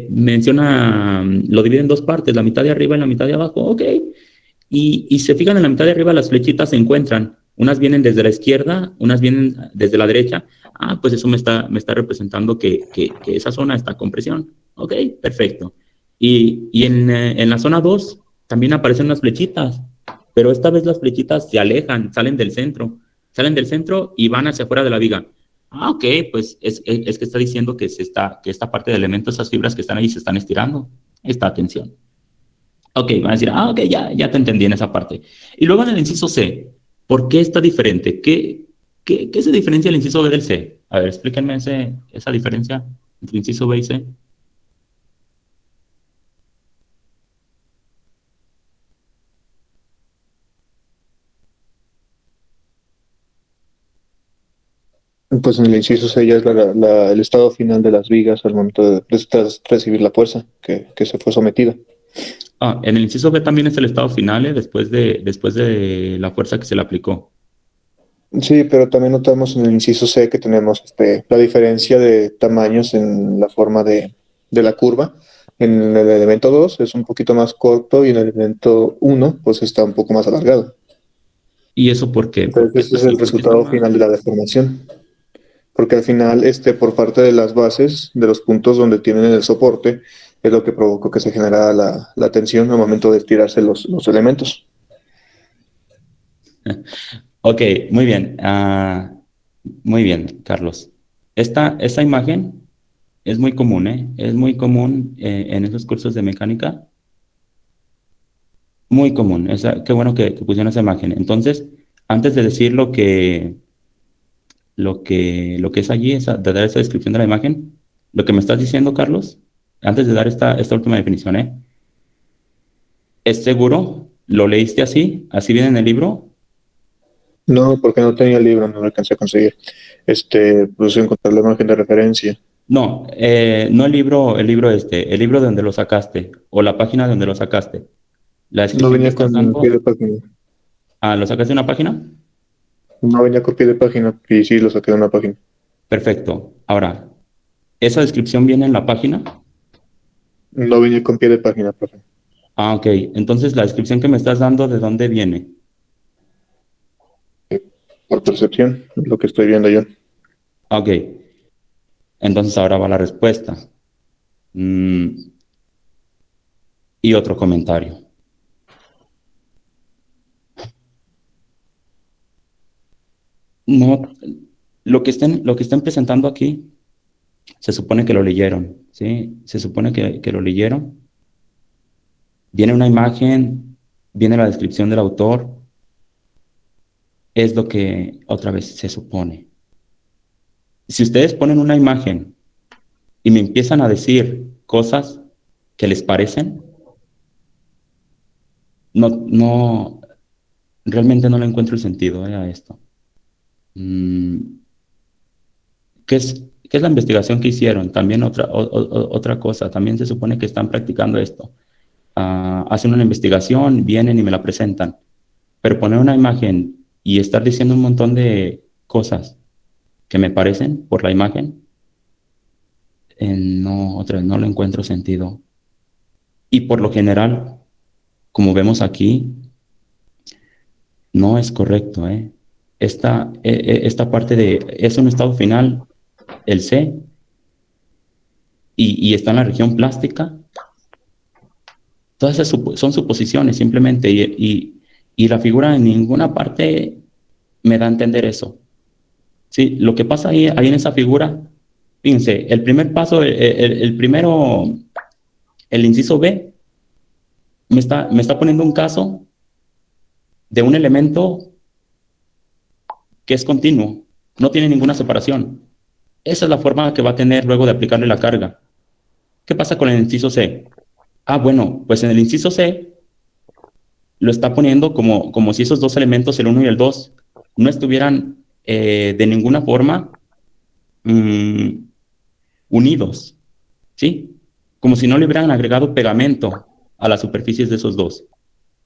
menciona, lo divide en dos partes, la mitad de arriba y la mitad de abajo. Ok. Y se fijan en la mitad de arriba, las flechitas se encuentran. Unas vienen desde la izquierda, unas vienen desde la derecha. Pues eso me está representando que esa zona está con presión. Ok, perfecto. Y en la zona 2 también aparecen unas flechitas, pero esta vez las flechitas se alejan, salen del centro y van hacia afuera de la viga. Ok, pues es que está diciendo que esta parte del elemento, esas fibras que están ahí se están estirando. Esta tensión. Ok, van a decir, ok, ya te entendí en esa parte. Y luego en el inciso C, ¿por qué está diferente? ¿Qué se diferencia el inciso B del C? A ver, explíquenme esa diferencia entre inciso B y C. Pues en el inciso C ya es el estado final de las vigas al momento de recibir la fuerza que se fue sometida. En el inciso B también es el estado final, después de la fuerza que se le aplicó. Sí, pero también notamos en el inciso C que tenemos la diferencia de tamaños en la forma de la curva. En el elemento 2 es un poquito más corto y en el elemento 1 pues está un poco más alargado. ¿Y eso por qué? Entonces ese es el Porque está resultado final de la deformación. Porque al final, por parte de las bases, de los puntos donde tienen el soporte, es lo que provocó que se generara la tensión al momento de estirarse los elementos. Ok, muy bien. Muy bien, Carlos. Esta imagen es muy común, ¿eh? Es muy común en esos cursos de mecánica. Muy común. Qué bueno que pusieron esa imagen. Entonces, antes de decir lo que es allí, de dar esa descripción de la imagen, lo que me estás diciendo, Carlos, antes de dar esta última definición, ¿es seguro? ¿Lo leíste así? ¿Así viene en el libro? No, porque no tenía el libro, no lo alcancé a conseguir. Pues encontrar la imagen de referencia. No, no el libro de donde lo sacaste, o la página de donde lo sacaste. La No descripción que venía estás con pie de dando, página. ¿lo sacaste de una página? No venía con pie de página. Y sí, lo saqué de una página. Perfecto. Ahora, ¿esa descripción viene en la página? No venía con pie de página, profe. Ok. Entonces, la descripción que me estás dando, ¿de dónde viene? Por percepción, es lo que estoy viendo yo. Ok. Entonces, ahora va la respuesta. Mm, y otro comentario. No, lo que están presentando aquí, se supone que lo leyeron, ¿sí? Se supone que lo leyeron. Viene una imagen, viene la descripción del autor, es lo que otra vez se supone. Si ustedes ponen una imagen y me empiezan a decir cosas que les parecen, no, realmente no le encuentro el sentido a esto. ¿Qué es la investigación que hicieron? También otra cosa, también se supone que están practicando esto. Hacen una investigación, vienen y me la presentan, pero poner una imagen y estar diciendo un montón de cosas que me parecen por la imagen, no, otra vez, no le encuentro sentido. Y por lo general, como vemos aquí, no es correcto, ¿eh? Esta parte de, es un estado final, el C, y está en la región plástica. Todas esas son suposiciones simplemente, y la figura en ninguna parte me da a entender eso. Sí, lo que pasa ahí en esa figura, fíjense, el primer paso, el primero, el inciso B, me está poniendo un caso de un elemento que es continuo, no tiene ninguna separación. Esa es la forma que va a tener luego de aplicarle la carga. ¿Qué pasa con el inciso C? Bueno, pues en el inciso C lo está poniendo como si esos dos elementos, el 1 y el 2, no estuvieran de ninguna forma unidos, ¿sí? Como si no le hubieran agregado pegamento a las superficies de esos dos.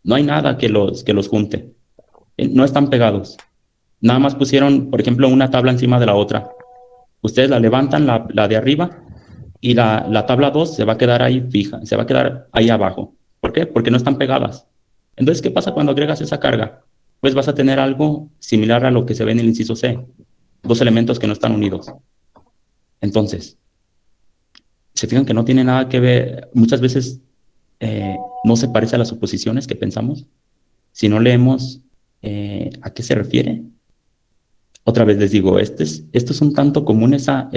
No hay nada que los junte. No están pegados. Nada más pusieron, por ejemplo, una tabla encima de la otra. Ustedes la levantan, la de arriba, y la tabla 2 se va a quedar ahí fija, se va a quedar ahí abajo. ¿Por qué? Porque no están pegadas. Entonces, ¿qué pasa cuando agregas esa carga? Pues vas a tener algo similar a lo que se ve en el inciso C. Dos elementos que no están unidos. Entonces, se fijan que no tiene nada que ver, muchas veces no se parece a las suposiciones que pensamos. Si no leemos a qué se refiere. Otra vez les digo, esto es un tanto común esa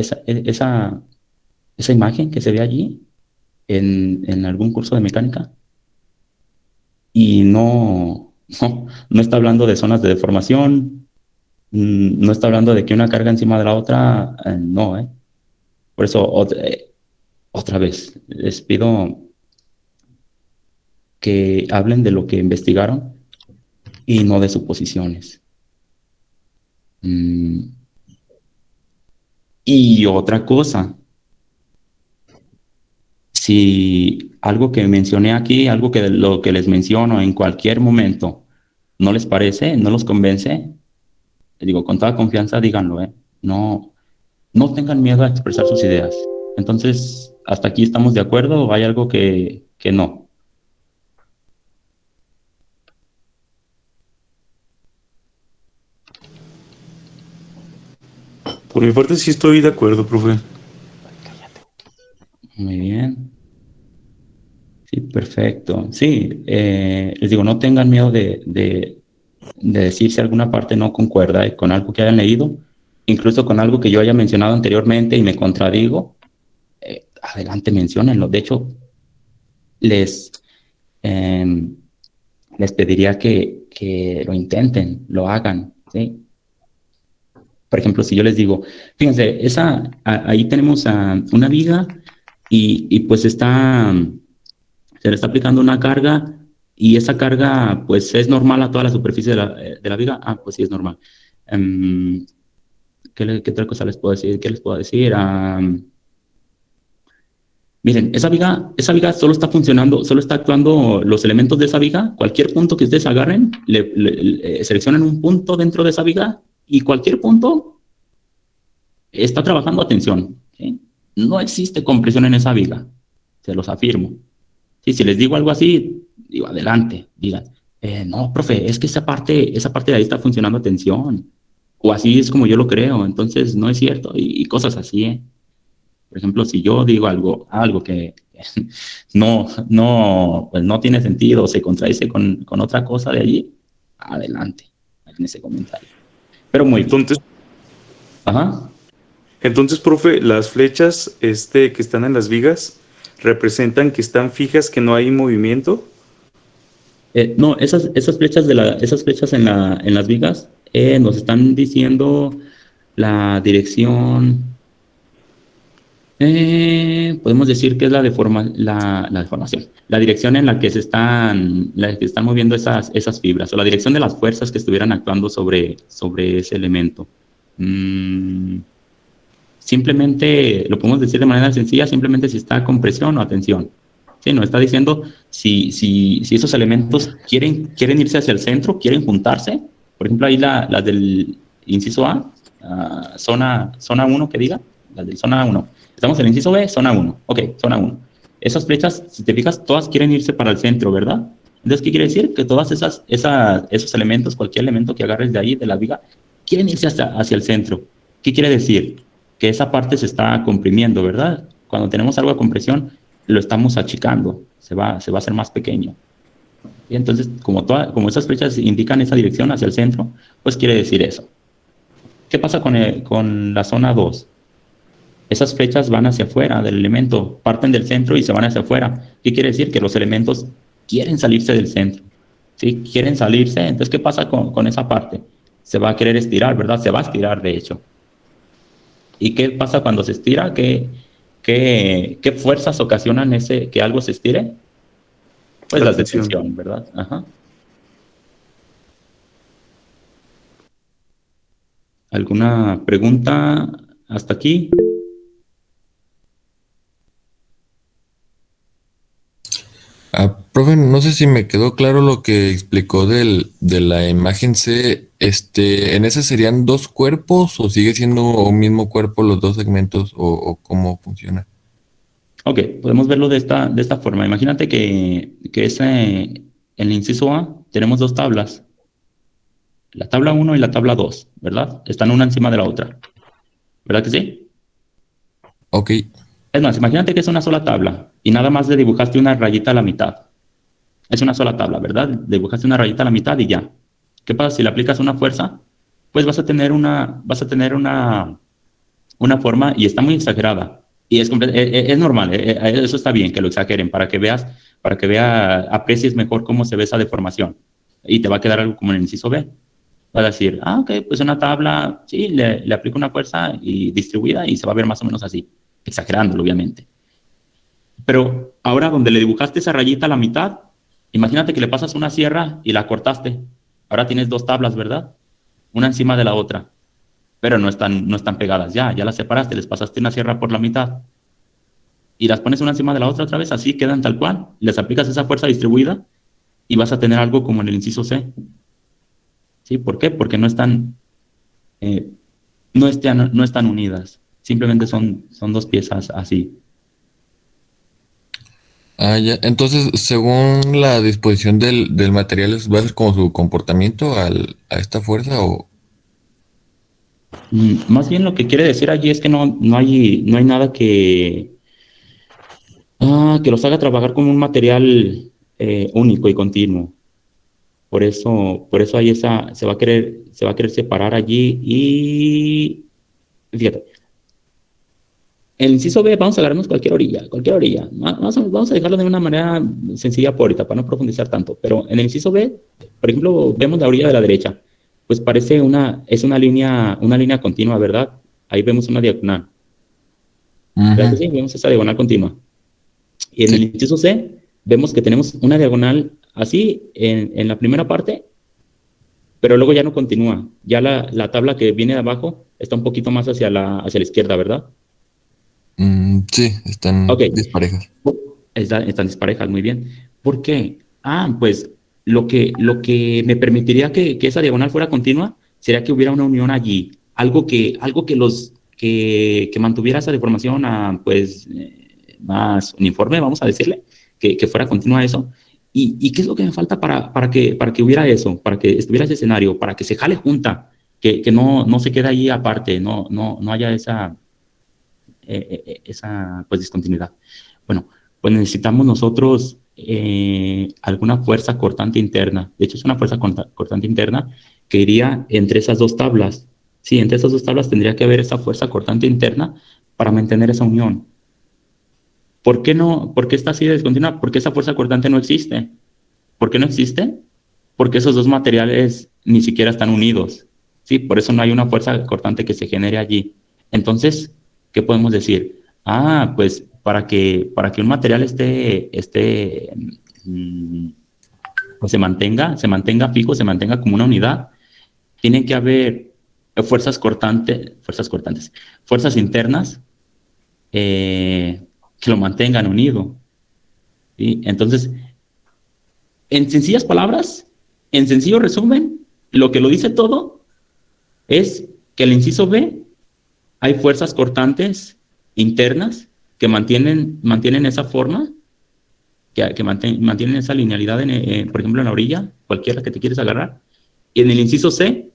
imagen que se ve allí en algún curso de mecánica, y no está hablando de zonas de deformación, no está hablando de que una carga encima de la otra, no. Por eso, otra vez, les pido que hablen de lo que investigaron y no de suposiciones. Y otra cosa, si algo que mencioné aquí, algo que lo que les menciono en cualquier momento no les parece, no los convence, les digo, con toda confianza díganlo, no tengan miedo a expresar sus ideas. Entonces, ¿hasta aquí estamos de acuerdo o hay algo que no? Por mi parte sí estoy de acuerdo, profe. Muy bien. Sí, perfecto. Sí, les digo, no tengan miedo de decir si alguna parte no concuerda con algo que hayan leído, incluso con algo que yo haya mencionado anteriormente y me contradigo, adelante, menciónenlo. De hecho, les pediría que lo intenten, lo hagan, ¿sí? Por ejemplo, si yo les digo, fíjense, ahí tenemos una viga y pues se le está aplicando una carga, y esa carga pues es normal a toda la superficie de la viga. Pues sí, es normal. ¿Qué otra cosa les puedo decir? ¿Qué les puedo decir? Miren, esa viga solo está funcionando, solo está actuando los elementos de esa viga. Cualquier punto que ustedes agarren, seleccionan un punto dentro de esa viga, y cualquier punto está trabajando a tensión, ¿sí? No existe compresión en esa viga, se los afirmo. Sí, si les digo algo así, digo, adelante, digan, no, profe, es que esa parte de ahí está funcionando a tensión, o así es como yo lo creo, entonces no es cierto, y cosas así, ¿eh? Por ejemplo, si yo digo algo que pues no tiene sentido, se contradice con otra cosa de allí, adelante, en ese comentario. Pero muy bien. Ajá. Entonces, profe, las flechas que están en las vigas representan que están fijas, que no hay movimiento. No, esas flechas en las vigas nos están diciendo la dirección, podemos decir que es la deformación, la dirección en la que se están moviendo esas fibras, o la dirección de las fuerzas que estuvieran actuando sobre ese elemento. Simplemente, lo podemos decir de manera sencilla, simplemente si está con presión o a tensión. Sí, nos está diciendo si esos elementos quieren irse hacia el centro, quieren juntarse. Por ejemplo, ahí las del inciso A, zona 1 que diga, las del zona 1. Estamos en el inciso B, zona 1. Ok, zona 1. Esas flechas, si te fijas, todas quieren irse para el centro, ¿verdad? Entonces, ¿qué quiere decir? Que todas esos elementos, cualquier elemento que agarres de ahí, de la viga, quieren irse hacia el centro. ¿Qué quiere decir? Que esa parte se está comprimiendo, ¿verdad? Cuando tenemos algo de compresión, lo estamos achicando, se va a hacer más pequeño. Y entonces, como esas flechas indican esa dirección hacia el centro, pues quiere decir eso. ¿Qué pasa con la zona 2? Esas flechas van hacia afuera del elemento, parten del centro y se van hacia afuera. ¿Qué quiere decir? Que los elementos quieren salirse del centro. ¿Sí? Quieren salirse, entonces, ¿qué pasa con esa parte? Se va a querer estirar, ¿verdad? Se va a estirar, de hecho. ¿Y qué pasa cuando se estira? ¿Qué fuerzas ocasionan que algo se estire? Pues las de tensión, ¿verdad? Ajá. ¿Alguna pregunta hasta aquí? Profe, no sé si me quedó claro lo que explicó de la imagen C. ¿En ese serían dos cuerpos o sigue siendo un mismo cuerpo los dos segmentos o cómo funciona? Ok, podemos verlo de esta forma. Imagínate que en el inciso A tenemos dos tablas. La tabla 1 y la tabla 2, ¿verdad? Están una encima de la otra. ¿Verdad que sí? Ok, Es más, imagínate que es una sola tabla y nada más le dibujaste una rayita a la mitad. Es una sola tabla, ¿verdad? Dibujaste una rayita a la mitad y ya. ¿Qué pasa si le aplicas una fuerza? Pues vas a tener una forma, y está muy exagerada. Y es normal, eso está bien que lo exageren para que aprecies mejor cómo se ve esa deformación. Y te va a quedar algo como en el inciso B. Vas a decir, ok, pues una tabla, sí, le aplico una fuerza y distribuida y se va a ver más o menos así, exagerándolo, obviamente. Pero ahora donde le dibujaste esa rayita a la mitad, imagínate que le pasas una sierra y la cortaste. Ahora tienes dos tablas, ¿verdad? Una encima de la otra, pero no están pegadas ya las separaste, les pasaste una sierra por la mitad y las pones una encima de la otra vez, así quedan tal cual, les aplicas esa fuerza distribuida y vas a tener algo como en el inciso C. ¿Sí? ¿Por qué? Porque no están unidas, simplemente son dos piezas así. ya. Entonces, según la disposición del material, ¿va a ser como su comportamiento a esta fuerza o...? Más bien lo que quiere decir allí es que no hay nada que los haga trabajar con un material único y continuo. Por eso ahí se va a querer separar allí y fíjate. El inciso B, vamos a agarrarnos cualquier orilla. Vamos a dejarlo de una manera sencilla por ahorita, para no profundizar tanto. Pero en el inciso B, por ejemplo, vemos la orilla de la derecha. Pues parece es una línea continua, ¿verdad? Ahí vemos una diagonal. ¿Verdad que sí? Vemos esa diagonal continua. Y en el inciso C, vemos que tenemos una diagonal así en la primera parte, pero luego ya no continúa. Ya la tabla que viene de abajo está un poquito más hacia la izquierda, ¿verdad? Sí, están disparejas. Están disparejas, muy bien. ¿Por qué? Pues lo que me permitiría que esa diagonal fuera continua sería que hubiera una unión allí. Algo que mantuviera esa deformación pues más uniforme, vamos a decirle, que fuera continua eso. ¿Y qué es lo que me falta para que hubiera eso, para que estuviera ese escenario, para que se jale junta, que no se quede ahí aparte, no haya esa pues discontinuidad? Bueno, pues necesitamos nosotros alguna fuerza cortante interna. De hecho, es una fuerza cortante interna que iría entre esas dos tablas. Sí, entre esas dos tablas tendría que haber esa fuerza cortante interna para mantener esa unión. ¿Por qué no? ¿Por qué está así de descontinua? Porque esa fuerza cortante no existe. ¿Por qué no existe? Porque esos dos materiales ni siquiera están unidos. ¿sí? Por eso no hay una fuerza cortante que se genere allí. Entonces, ¿qué podemos decir? Ah, pues para que un material pues se mantenga fijo, se mantenga como una unidad, tienen que haber fuerzas internas que lo mantengan unido. ¿Sí? Entonces, en sencillas palabras, en sencillo resumen, lo que lo dice todo es que el inciso B hay fuerzas cortantes internas que mantienen esa forma, mantienen esa linealidad, por ejemplo, en la orilla, cualquiera que te quieres agarrar. Y en el inciso C,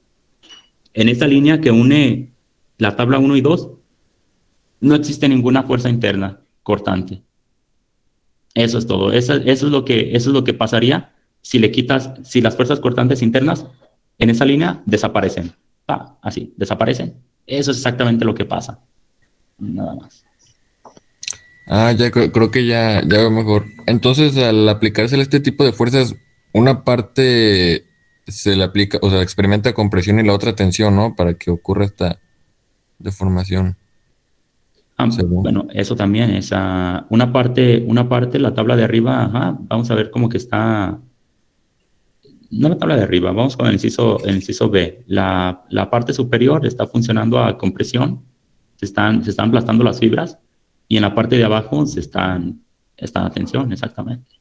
en esa línea que une la tabla 1 y 2, no existe ninguna fuerza interna cortante. Eso es todo. Eso es lo que pasaría si le quitas, si las fuerzas cortantes internas en esa línea desaparecen. Así, desaparecen. Eso es exactamente lo que pasa. Nada más. Ah, ya creo que ya veo mejor. Entonces, al aplicarse este tipo de fuerzas, una parte se le aplica, o sea, experimenta compresión y la otra tensión, ¿no? Para que ocurra esta deformación. Según. Bueno, eso también es una parte, la tabla de arriba, ajá, vamos a ver cómo que está, no la tabla de arriba, vamos con el inciso B. La parte superior está funcionando a compresión, se están aplastando las fibras, y en la parte de abajo está a tensión, exactamente.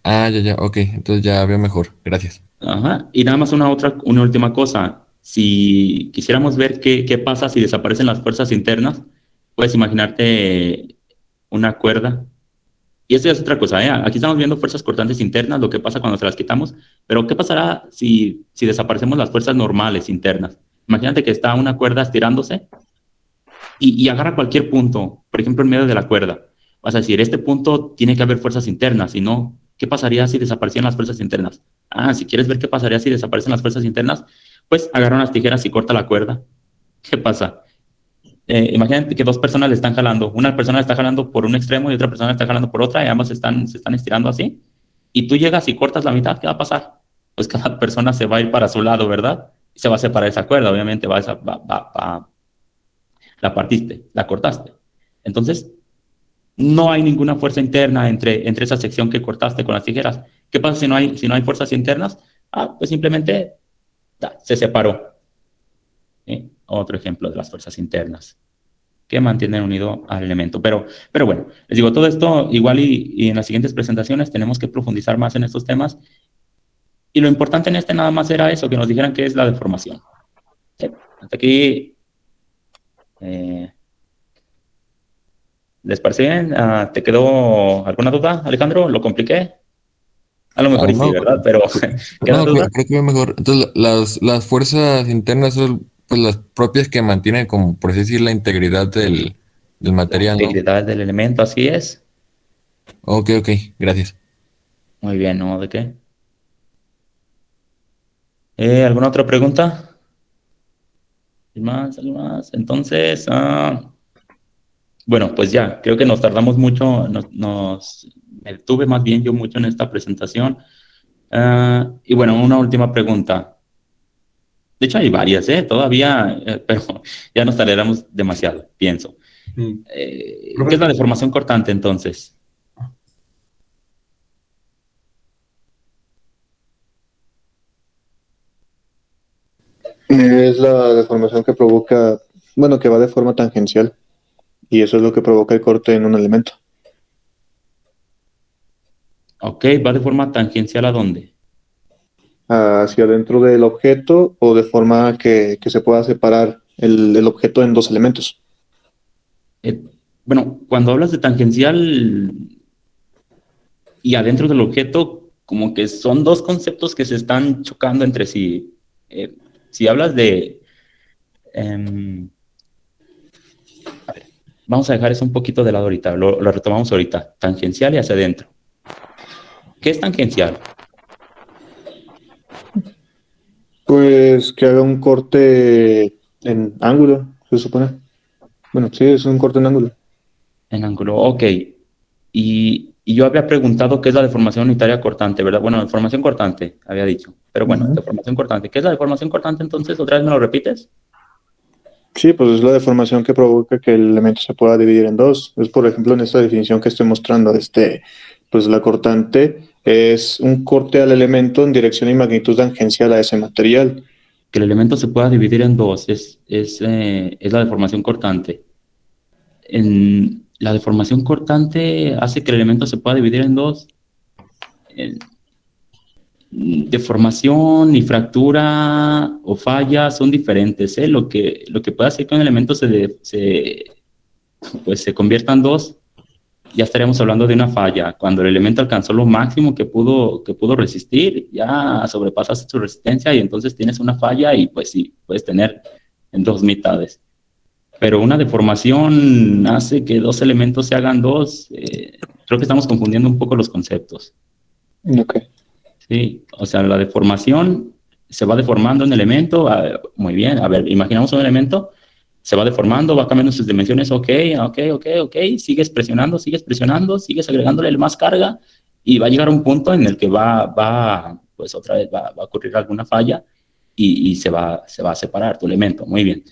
Ah, ya, ok. Entonces ya veo mejor. Gracias. Ajá. Y nada más una última cosa. Si quisiéramos ver qué pasa si desaparecen las fuerzas internas, puedes imaginarte una cuerda. Y esto ya es otra cosa, ¿eh? Aquí estamos viendo fuerzas cortantes internas, lo que pasa cuando se las quitamos, pero ¿qué pasará si desaparecemos las fuerzas normales internas? Imagínate que está una cuerda estirándose y agarra cualquier punto, por ejemplo, en medio de la cuerda. Vas a decir, este punto tiene que haber fuerzas internas, y no, ¿qué pasaría si desaparecieran las fuerzas internas? Si quieres ver qué pasaría si desaparecen las fuerzas internas, pues agarra unas tijeras y corta la cuerda. ¿Qué pasa? Imagínate que dos personas le están jalando. Una persona le está jalando por un extremo y otra persona le está jalando por otra, y ambas se están estirando así. Y tú llegas y cortas la mitad, ¿qué va a pasar? Pues cada persona se va a ir para su lado, ¿verdad? Y se va a separar esa cuerda, obviamente, la partiste, la cortaste. Entonces, no hay ninguna fuerza interna entre esa sección que cortaste con las tijeras. ¿Qué pasa si no hay fuerzas internas? Pues simplemente se separó. Otro ejemplo de las fuerzas internas que mantienen unido al elemento. Pero bueno, les digo, todo esto igual y en las siguientes presentaciones tenemos que profundizar más en estos temas. Y lo importante en este nada más era eso, que nos dijeran qué es la deformación. ¿Sí? Hasta aquí. ¿Les parece bien? ¿Te quedó alguna duda, Alejandro? ¿Lo compliqué? A lo mejor y sí, No, ¿verdad? Pero ¿queda no, duda? creo que veo mejor. Entonces, las fuerzas internas son pues las propias que mantienen, como por así decir, la integridad del La material, ¿no? integridad del elemento, así es. Ok, gracias. Muy bien, ¿no? ¿De qué? ¿Alguna otra pregunta? ¿Alguien más? ¿Alguien más? Entonces, bueno, pues ya, creo que nos tardamos mucho, me detuve más bien yo mucho en esta presentación. Y bueno, una última pregunta. De hecho, hay varias, todavía, pero ya nos tardamos demasiado, pienso. ¿Qué es la deformación cortante entonces? Es la deformación que provoca, bueno, que va de forma tangencial, y eso es lo que provoca el corte en un elemento. Ok, ¿va de forma tangencial a dónde? Hacia dentro del objeto o de forma que se pueda separar el objeto en dos elementos. Eh, bueno, cuando hablas de tangencial y adentro del objeto, como que son dos conceptos que se están chocando entre sí. Si hablas de... em, a ver, vamos a dejar eso un poquito de lado ahorita, lo retomamos ahorita. Tangencial y hacia adentro. ¿Qué es tangencial? Pues que haga un corte en ángulo, se supone. Bueno, sí, es un corte en ángulo. En ángulo, ok. Y Y yo había preguntado qué es la deformación unitaria cortante, ¿verdad? Bueno, deformación cortante, había dicho. Pero bueno, Ujú. deformación cortante. ¿Qué es la deformación cortante entonces? ¿Otra vez me lo repites? Sí, pues es la deformación que provoca que el elemento se pueda dividir en dos. Es, por ejemplo, en esta definición que estoy mostrando, pues la cortante es un corte al elemento en dirección y magnitud tangencial a ese material. Que el elemento se pueda dividir en dos es la deformación cortante. La deformación cortante hace que el elemento se pueda dividir en dos. En- Deformación y fractura o falla son diferentes, ¿eh? Lo que puede hacer que un elemento pues se convierta en dos, ya estaríamos hablando de una falla. Cuando el elemento alcanzó lo máximo que pudo resistir, ya sobrepasaste su resistencia y entonces tienes una falla y pues sí, puedes tener en dos mitades. Pero una deformación hace que dos elementos se hagan dos. Creo que estamos confundiendo un poco los conceptos. Ok. Sí, o sea, la deformación se va deformando un elemento. Muy bien, a ver, imaginamos un elemento, se va deformando, va cambiando sus dimensiones. Ok, ok, ok, ok. Sigues presionando, sigues agregándole más carga y va a llegar a un punto en el que pues otra vez va a ocurrir alguna falla y se va a separar tu elemento. Muy bien.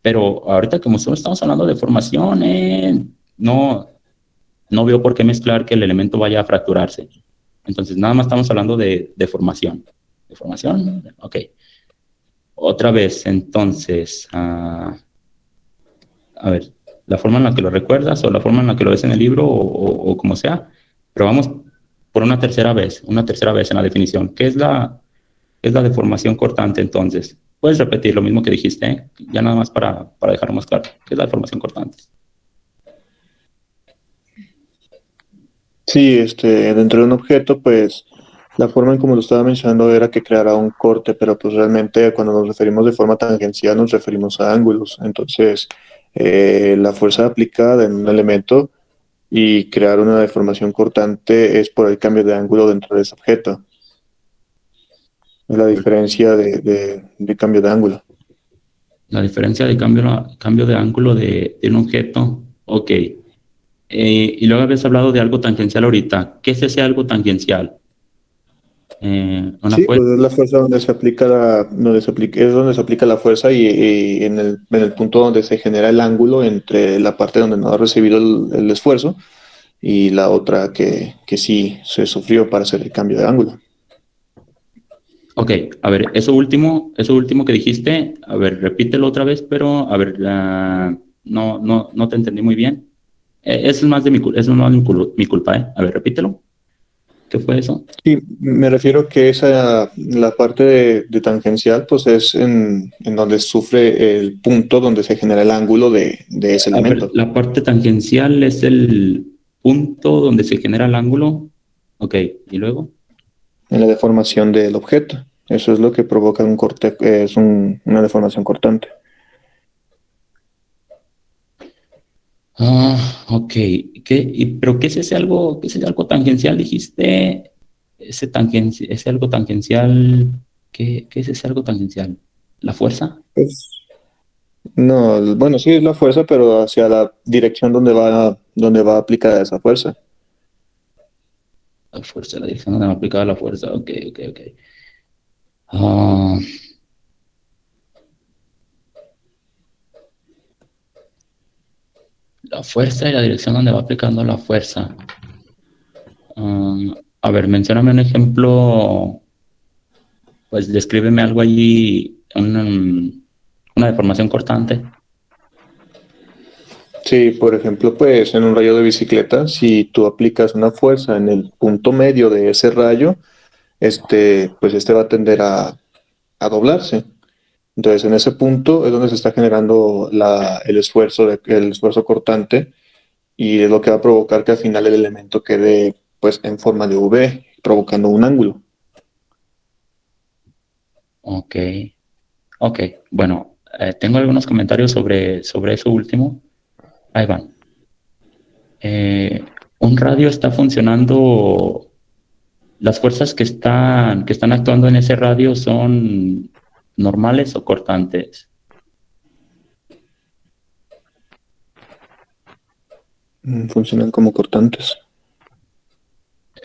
Pero ahorita, como solo estamos hablando de formación, no veo por qué mezclar que el elemento vaya a fracturarse. Entonces, nada más estamos hablando de formación. ¿De formación? Ok. Otra vez, entonces, a ver, la forma en la que lo recuerdas o la forma en la que lo ves en el libro o como sea, pero vamos por una tercera vez en la definición. ¿Qué es la deformación cortante entonces? Puedes repetir lo mismo que dijiste, ¿eh? Ya nada más para dejarlo más claro. ¿Qué es la deformación cortante? Sí, dentro de un objeto, pues la forma en como lo estaba mencionando era que creara un corte, pero pues realmente cuando nos referimos de forma tangencial nos referimos a ángulos. Entonces, la fuerza aplicada en un elemento y crear una deformación cortante es por el cambio de ángulo dentro de ese objeto. Es la diferencia de cambio de ángulo. La diferencia de cambio de ángulo de un objeto. Ok. Y luego habías hablado de algo tangencial ahorita. ¿Qué es ese algo tangencial? Una Sí, pues fuerza. es la fuerza donde se aplica es donde se aplica la fuerza y en el punto donde se genera el ángulo entre la parte donde no ha recibido el esfuerzo y la otra que sí se sufrió para hacer el cambio de ángulo. Ok, a ver, eso último que dijiste, a ver, repítelo otra vez, pero a ver, no te entendí muy bien. Eso es más de eso es más mi culpa, ¿eh? A ver, repítelo. ¿Qué fue eso? Sí, me refiero que la parte de tangencial, pues es en donde sufre el punto donde se genera el ángulo de ese A ver, elemento, la parte tangencial es el punto donde se genera el ángulo. Ok, ¿y luego? en la deformación del objeto. Eso es lo que provoca un corte, una deformación cortante. Ok. ¿Pero qué es ese algo tangencial? Dijiste, ese algo tangencial, ¿qué es ese algo tangencial? ¿La fuerza? Pues, no, bueno, sí es la fuerza, pero hacia la dirección donde va aplicada esa fuerza. La fuerza, la dirección donde me aplicaba la fuerza. Ok, ok, ok. Ah, la fuerza y la dirección donde va aplicando la fuerza. A ver, mencióname un ejemplo, pues descríbeme algo allí, una deformación cortante. Sí, por ejemplo, pues en un rayo de bicicleta, si tú aplicas una fuerza en el punto medio de ese rayo, pues va a tender a doblarse. Entonces, en ese punto es donde se está generando el esfuerzo cortante y es lo que va a provocar que al final el elemento quede pues en forma de V, provocando un ángulo. Ok, ok. Bueno, tengo algunos comentarios sobre eso último. Ahí van. Un radio está funcionando. Las fuerzas que están actuando en ese radio son normales o cortantes. Funcionan como cortantes.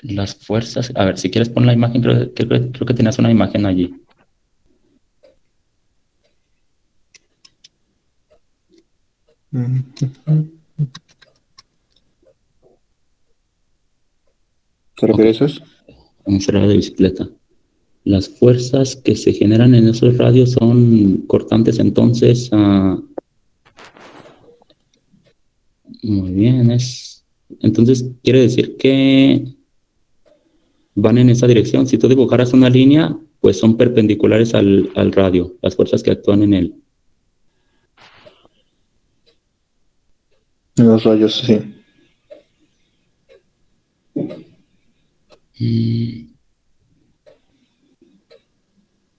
Las fuerzas, a ver, si quieres pon la imagen, creo que tenías una imagen allí. ¿Te refieres a eso? Vamos a hablar de bicicleta. Las fuerzas que se generan en esos radios son cortantes, entonces, muy bien, entonces quiere decir que van en esa dirección. Si tú dibujaras una línea, pues son perpendiculares al radio, las fuerzas que actúan en él. En los rayos, sí.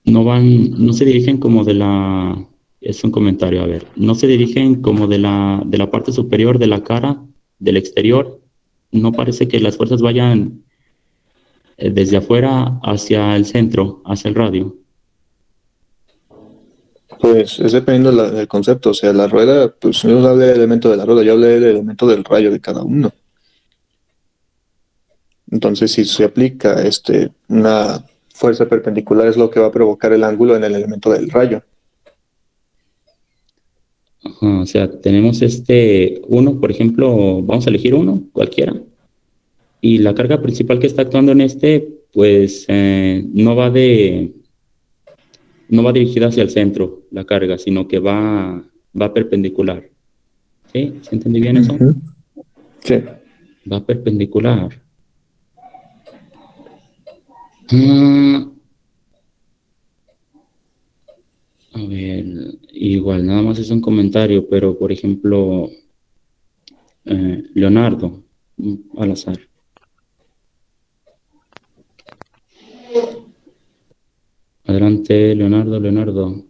No se dirigen como es un comentario, a ver, no se dirigen como de la parte superior de la cara, del exterior. No parece que las fuerzas vayan desde afuera hacia el centro, hacia el radio. Pues es dependiendo del concepto. O sea, la rueda, pues no hablé del elemento de la rueda, yo hablé del elemento del rayo de cada uno. Entonces, si se aplica una fuerza perpendicular, es lo que va a provocar el ángulo en el elemento del rayo. Ajá, o sea, tenemos uno, por ejemplo, vamos a elegir uno, cualquiera, y la carga principal que está actuando en pues no va dirigida hacia el centro, la carga, sino que va perpendicular. ¿Sí? ¿Se entendí bien eso? Ujú. Sí. Va perpendicular. A ver, igual, nada más es un comentario, pero por ejemplo, Leonardo, al azar. Adelante, Leonardo.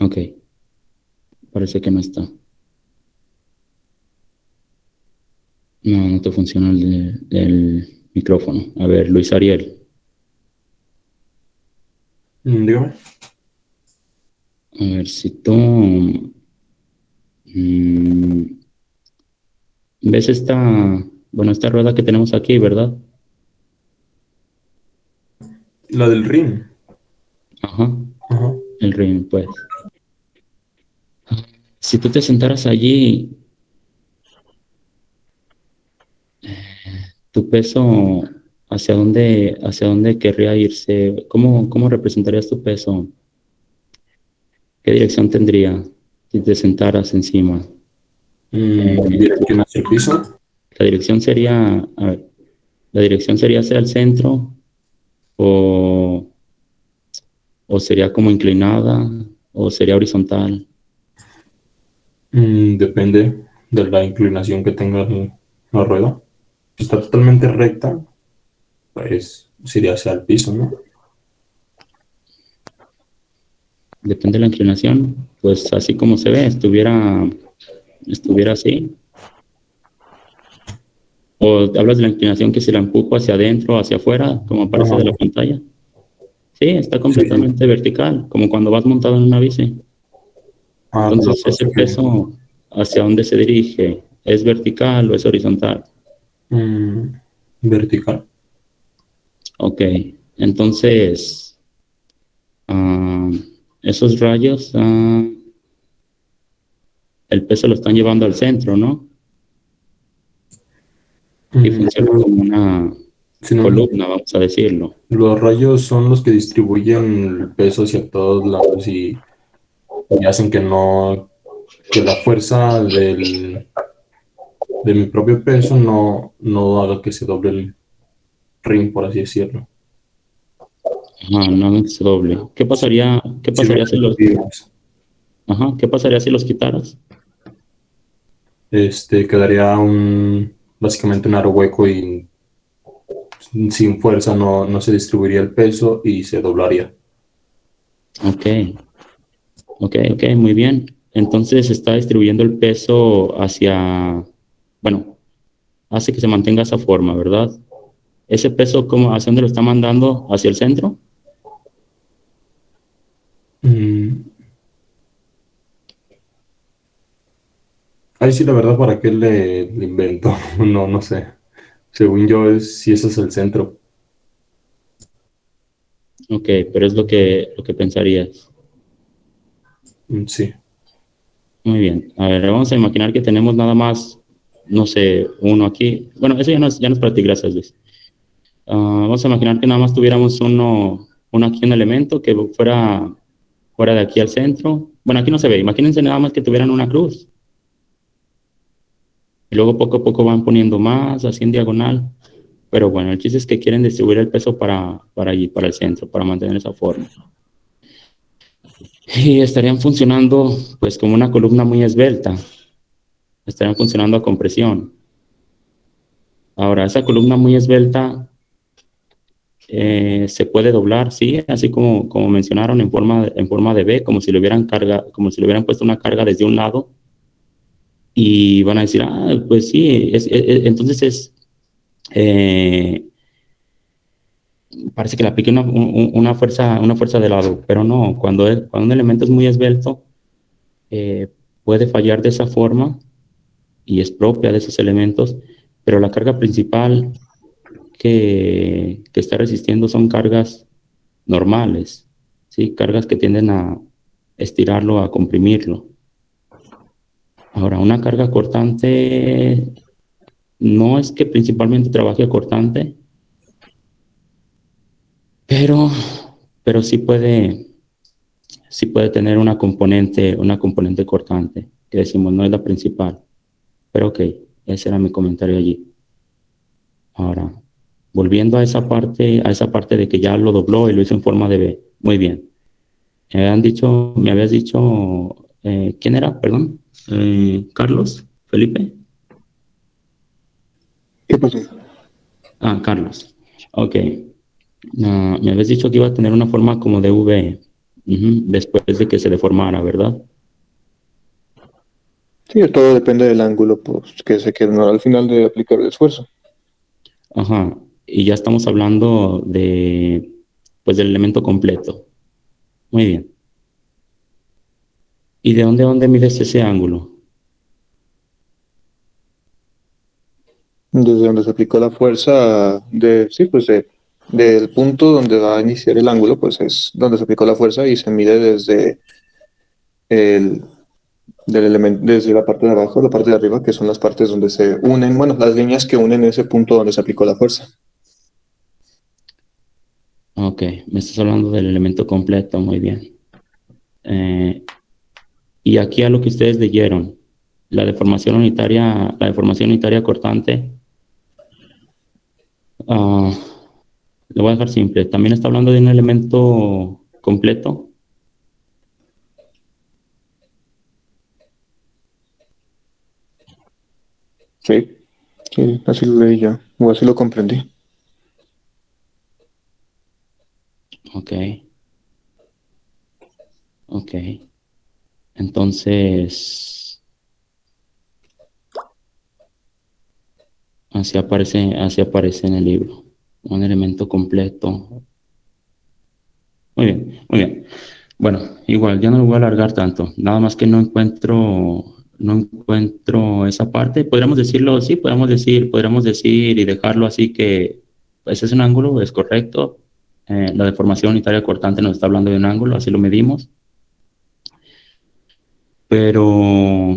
Ok, parece que no está. No te funciona el micrófono. A ver, Luis Ariel. Dígame. A ver, si tú ves esta rueda que tenemos aquí, ¿verdad? La del ring. Ajá, Ajá. el ring, pues. Si tú te sentaras allí, tu peso, hacia dónde querría irse? ¿Cómo representarías tu peso? ¿Qué dirección tendría si te sentaras encima? Dirección hacia el piso. La dirección sería, a ver, la dirección sería hacia el centro o sería como inclinada o sería horizontal. Depende de la inclinación que tenga la rueda. Si está totalmente recta, pues sería hacia el piso, ¿no? Depende de la inclinación, pues así como se ve, estuviera así. O hablas de la inclinación que si la empujo hacia adentro o hacia afuera, como aparece de la pantalla. Sí, está completamente vertical, como cuando vas montado en una bici. Entonces, ese peso, ¿hacia dónde se dirige? ¿Es vertical o es horizontal? Vertical. Ok, entonces, esos rayos, el peso lo están llevando al centro, ¿no? Y funciona como una columna, vamos a decirlo. Los rayos son los que distribuyen el peso hacia todos lados y hacen que la fuerza de mi propio peso no haga que se doble el ring, por así decirlo. Ajá, no es doble. ¿Qué pasaría si ¿qué pasaría si los quitaras? Quedaría básicamente un aro hueco y sin fuerza no se distribuiría el peso y se doblaría. Ok, muy bien. Entonces está distribuyendo el peso bueno, hace que se mantenga esa forma, ¿verdad? ¿Ese peso hacia dónde lo está mandando? ¿Hacia el centro? Ahí sí, la verdad, ¿para qué le invento? No, no sé. Según yo, si ese es el centro. Ok, pero es lo que pensarías. Sí. Muy bien. A ver, vamos a imaginar que tenemos nada más, no sé, uno aquí. Bueno, eso ya no es para ti, gracias, Luis. Vamos a imaginar que nada más tuviéramos uno aquí, un elemento que fuera de aquí al centro. Bueno, aquí no se ve. Imagínense nada más que tuvieran una cruz. Y luego poco a poco van poniendo más, así en diagonal. Pero bueno, el chiste es que quieren distribuir el peso para allí, para el centro, para mantener esa forma. Y estarían funcionando pues como una columna muy esbelta. Estarían funcionando a compresión. Ahora, esa columna muy esbelta se puede doblar, sí, así como mencionaron, en forma de V, como si le hubieran puesto una carga desde un lado. Y van a decir, pues sí, entonces eh, parece que le aplique una fuerza de lado, pero no, cuando un elemento es muy esbelto, eh, puede fallar de esa forma y es propia de esos elementos, pero la carga principal que está resistiendo son cargas normales, ¿sí? Cargas que tienden a estirarlo, a comprimirlo. Ahora, una carga cortante no es que principalmente trabaje a cortante, pero, pero sí puede tener una componente cortante, que decimos no es la principal. Pero ok, ese era mi comentario allí. Ahora, volviendo a esa parte de que ya lo dobló y lo hizo en forma de B. Muy bien. Me habías dicho, ¿quién era? Perdón. Carlos, Felipe. ¿Qué pasó? Carlos. Ok. Me habías dicho que iba a tener una forma como de V, después de que se deformara, ¿verdad? Sí, todo depende del ángulo pues, que se quiera al final de aplicar el esfuerzo. Ajá. Y ya estamos hablando pues del elemento completo. Muy bien. ¿Y de dónde mides ese ángulo? Desde donde se aplicó la fuerza sí, pues del punto donde va a iniciar el ángulo, pues es donde se aplicó la fuerza y se mide desde el del elemento, desde la parte de abajo a la parte de arriba, que son las partes donde se unen, bueno, las líneas que unen ese punto donde se aplicó la fuerza. Ok, me estás hablando del elemento completo, muy bien. Y aquí a lo que ustedes leyeron, la deformación unitaria cortante, ah, lo voy a dejar simple. También está hablando de un elemento completo. Sí, sí, así lo leí yo, o así lo comprendí. Ok, ok. Entonces, así aparece en el libro. Un elemento completo. Muy bien, muy bien. Bueno, igual, ya no lo voy a alargar tanto. Nada más que no encuentro esa parte. Podríamos decirlo, sí, podríamos decir y dejarlo así que ese es un ángulo, es correcto. La deformación unitaria cortante nos está hablando de un ángulo, así lo medimos. Pero,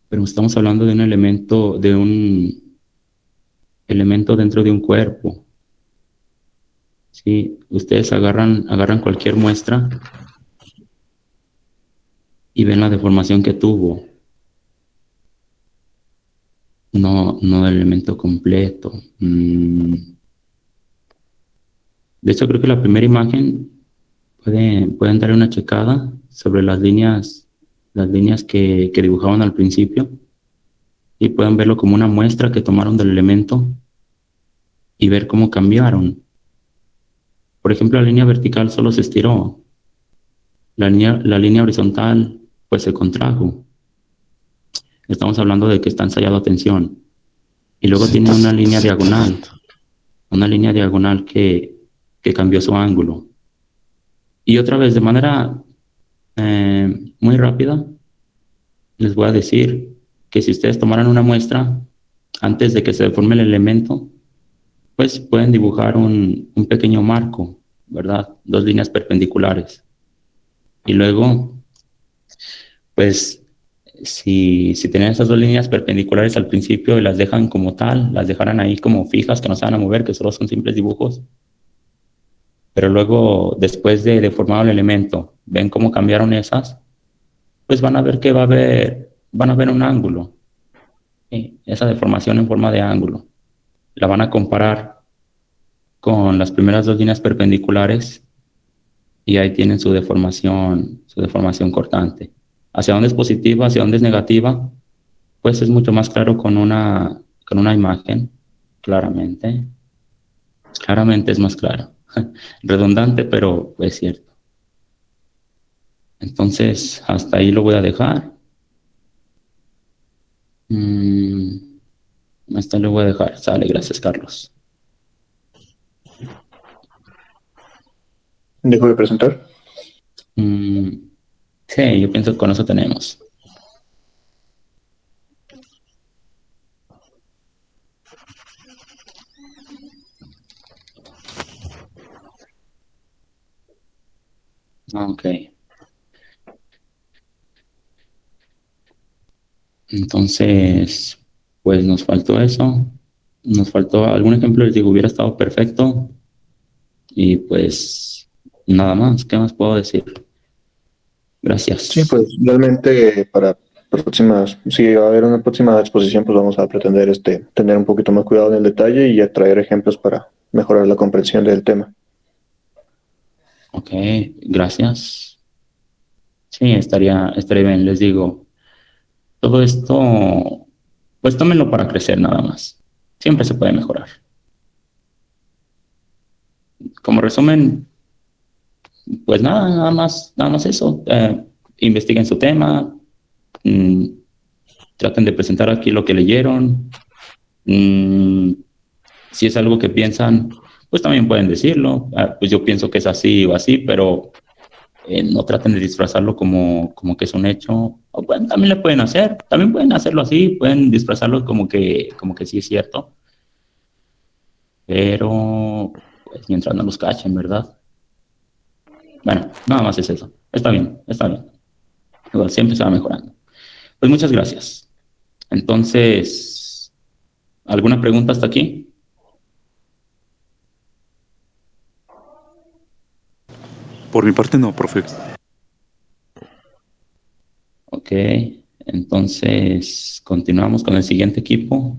pero estamos hablando de un elemento dentro de un cuerpo. Sí, ustedes agarran cualquier muestra y ven la deformación que tuvo. No del elemento completo. De hecho, creo que la primera imagen pueden darle una checada sobre las líneas que dibujaban al principio y pueden verlo como una muestra que tomaron del elemento y ver cómo cambiaron. Por ejemplo, la línea vertical solo se estiró, la línea horizontal pues se contrajo. Estamos hablando de que está ensayado a tensión. Y luego tiene una línea diagonal que cambió su ángulo. Y otra vez, de manera Muy rápida, les voy a decir que si ustedes tomaran una muestra antes de que se deforme el elemento, pues pueden dibujar un pequeño marco, ¿verdad? Dos líneas perpendiculares. Y luego, pues, si tienen esas dos líneas perpendiculares al principio y las dejan como tal, las dejaran ahí como fijas, que no se van a mover, que solo son simples dibujos, pero luego, después de deformado el elemento, ven cómo cambiaron esas, pues van a ver que van a ver un ángulo, ¿sí? Esa deformación en forma de ángulo. La van a comparar con las primeras dos líneas perpendiculares y ahí tienen su deformación cortante. Hacia dónde es positiva, hacia dónde es negativa, pues es mucho más claro con una imagen, claramente. Claramente es más claro. Redundante, pero es cierto. Entonces, hasta ahí lo voy a dejar. Mm, hasta ahí lo voy a dejar. Sale, gracias, Carlos. Dejo de presentar. Mm, sí, yo pienso que con eso tenemos. Ok. Entonces, pues nos faltó eso. Nos faltó algún ejemplo, les digo, hubiera estado perfecto. Y pues nada más, ¿qué más puedo decir? Sí, Gracias. pues realmente para próximas, si va a haber una próxima exposición, pues vamos a pretender tener un poquito más cuidado en el detalle y atraer ejemplos para mejorar la comprensión del tema. Ok, gracias. Sí, estaría bien, les digo. Todo esto, pues tómenlo para crecer nada más. Siempre se puede mejorar. Como resumen, pues nada, nada más eso. Investiguen su tema, mm, traten de presentar aquí lo que leyeron. Mm, si es algo que piensan, pues también pueden decirlo. Pues yo pienso que es así o así, pero no traten de disfrazarlo como que es un hecho. O bueno, también le pueden hacer, también pueden hacerlo así, pueden disfrazarlo como que sí es cierto, pero pues mientras no los cachen, ¿verdad? Bueno, nada más es eso. Está bien, está bien. Igual siempre se va mejorando. Pues muchas gracias. Entonces, ¿alguna pregunta hasta aquí? Por mi parte no, profe. Ok, entonces continuamos con el siguiente equipo.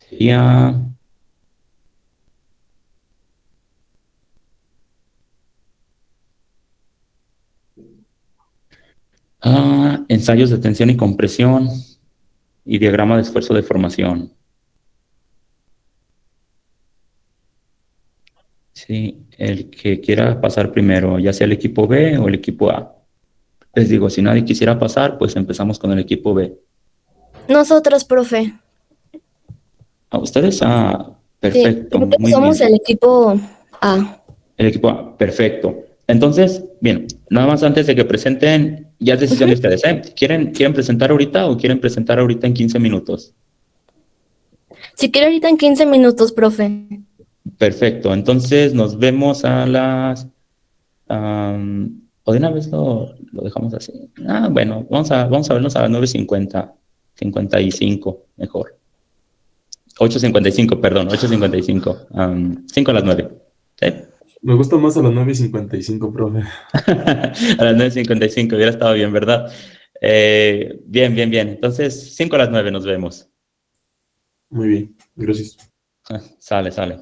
Sería ensayos de tensión y compresión y diagrama de esfuerzo de formación. Sí, el que quiera pasar primero, ya sea el equipo B o el equipo A. Les digo, si nadie quisiera pasar, pues empezamos con el equipo B. Nosotros, profe. ¿A ustedes? Sí, Perfecto, nosotros muy somos bien. el equipo A. El equipo A, perfecto. Entonces, bien, nada más antes de que presenten, ya es decisión Ujú. de ustedes, ¿eh? ¿Quieren presentar ahorita o quieren presentar ahorita en 15 minutos? Si quiere ahorita en 15 minutos, profe. Perfecto, entonces nos vemos a las... o de una vez lo dejamos así. Bueno, vamos a vernos a las 9:50, 55 mejor. 8:55, perdón, 8:55. 5 a las 9. ¿Sí? Me gusta más a las 9:55, profe. A las 9:55 hubiera estado bien, ¿verdad? Bien, bien, bien. Entonces, 5 a las 9 nos vemos. Muy bien, gracias. Sale, sale.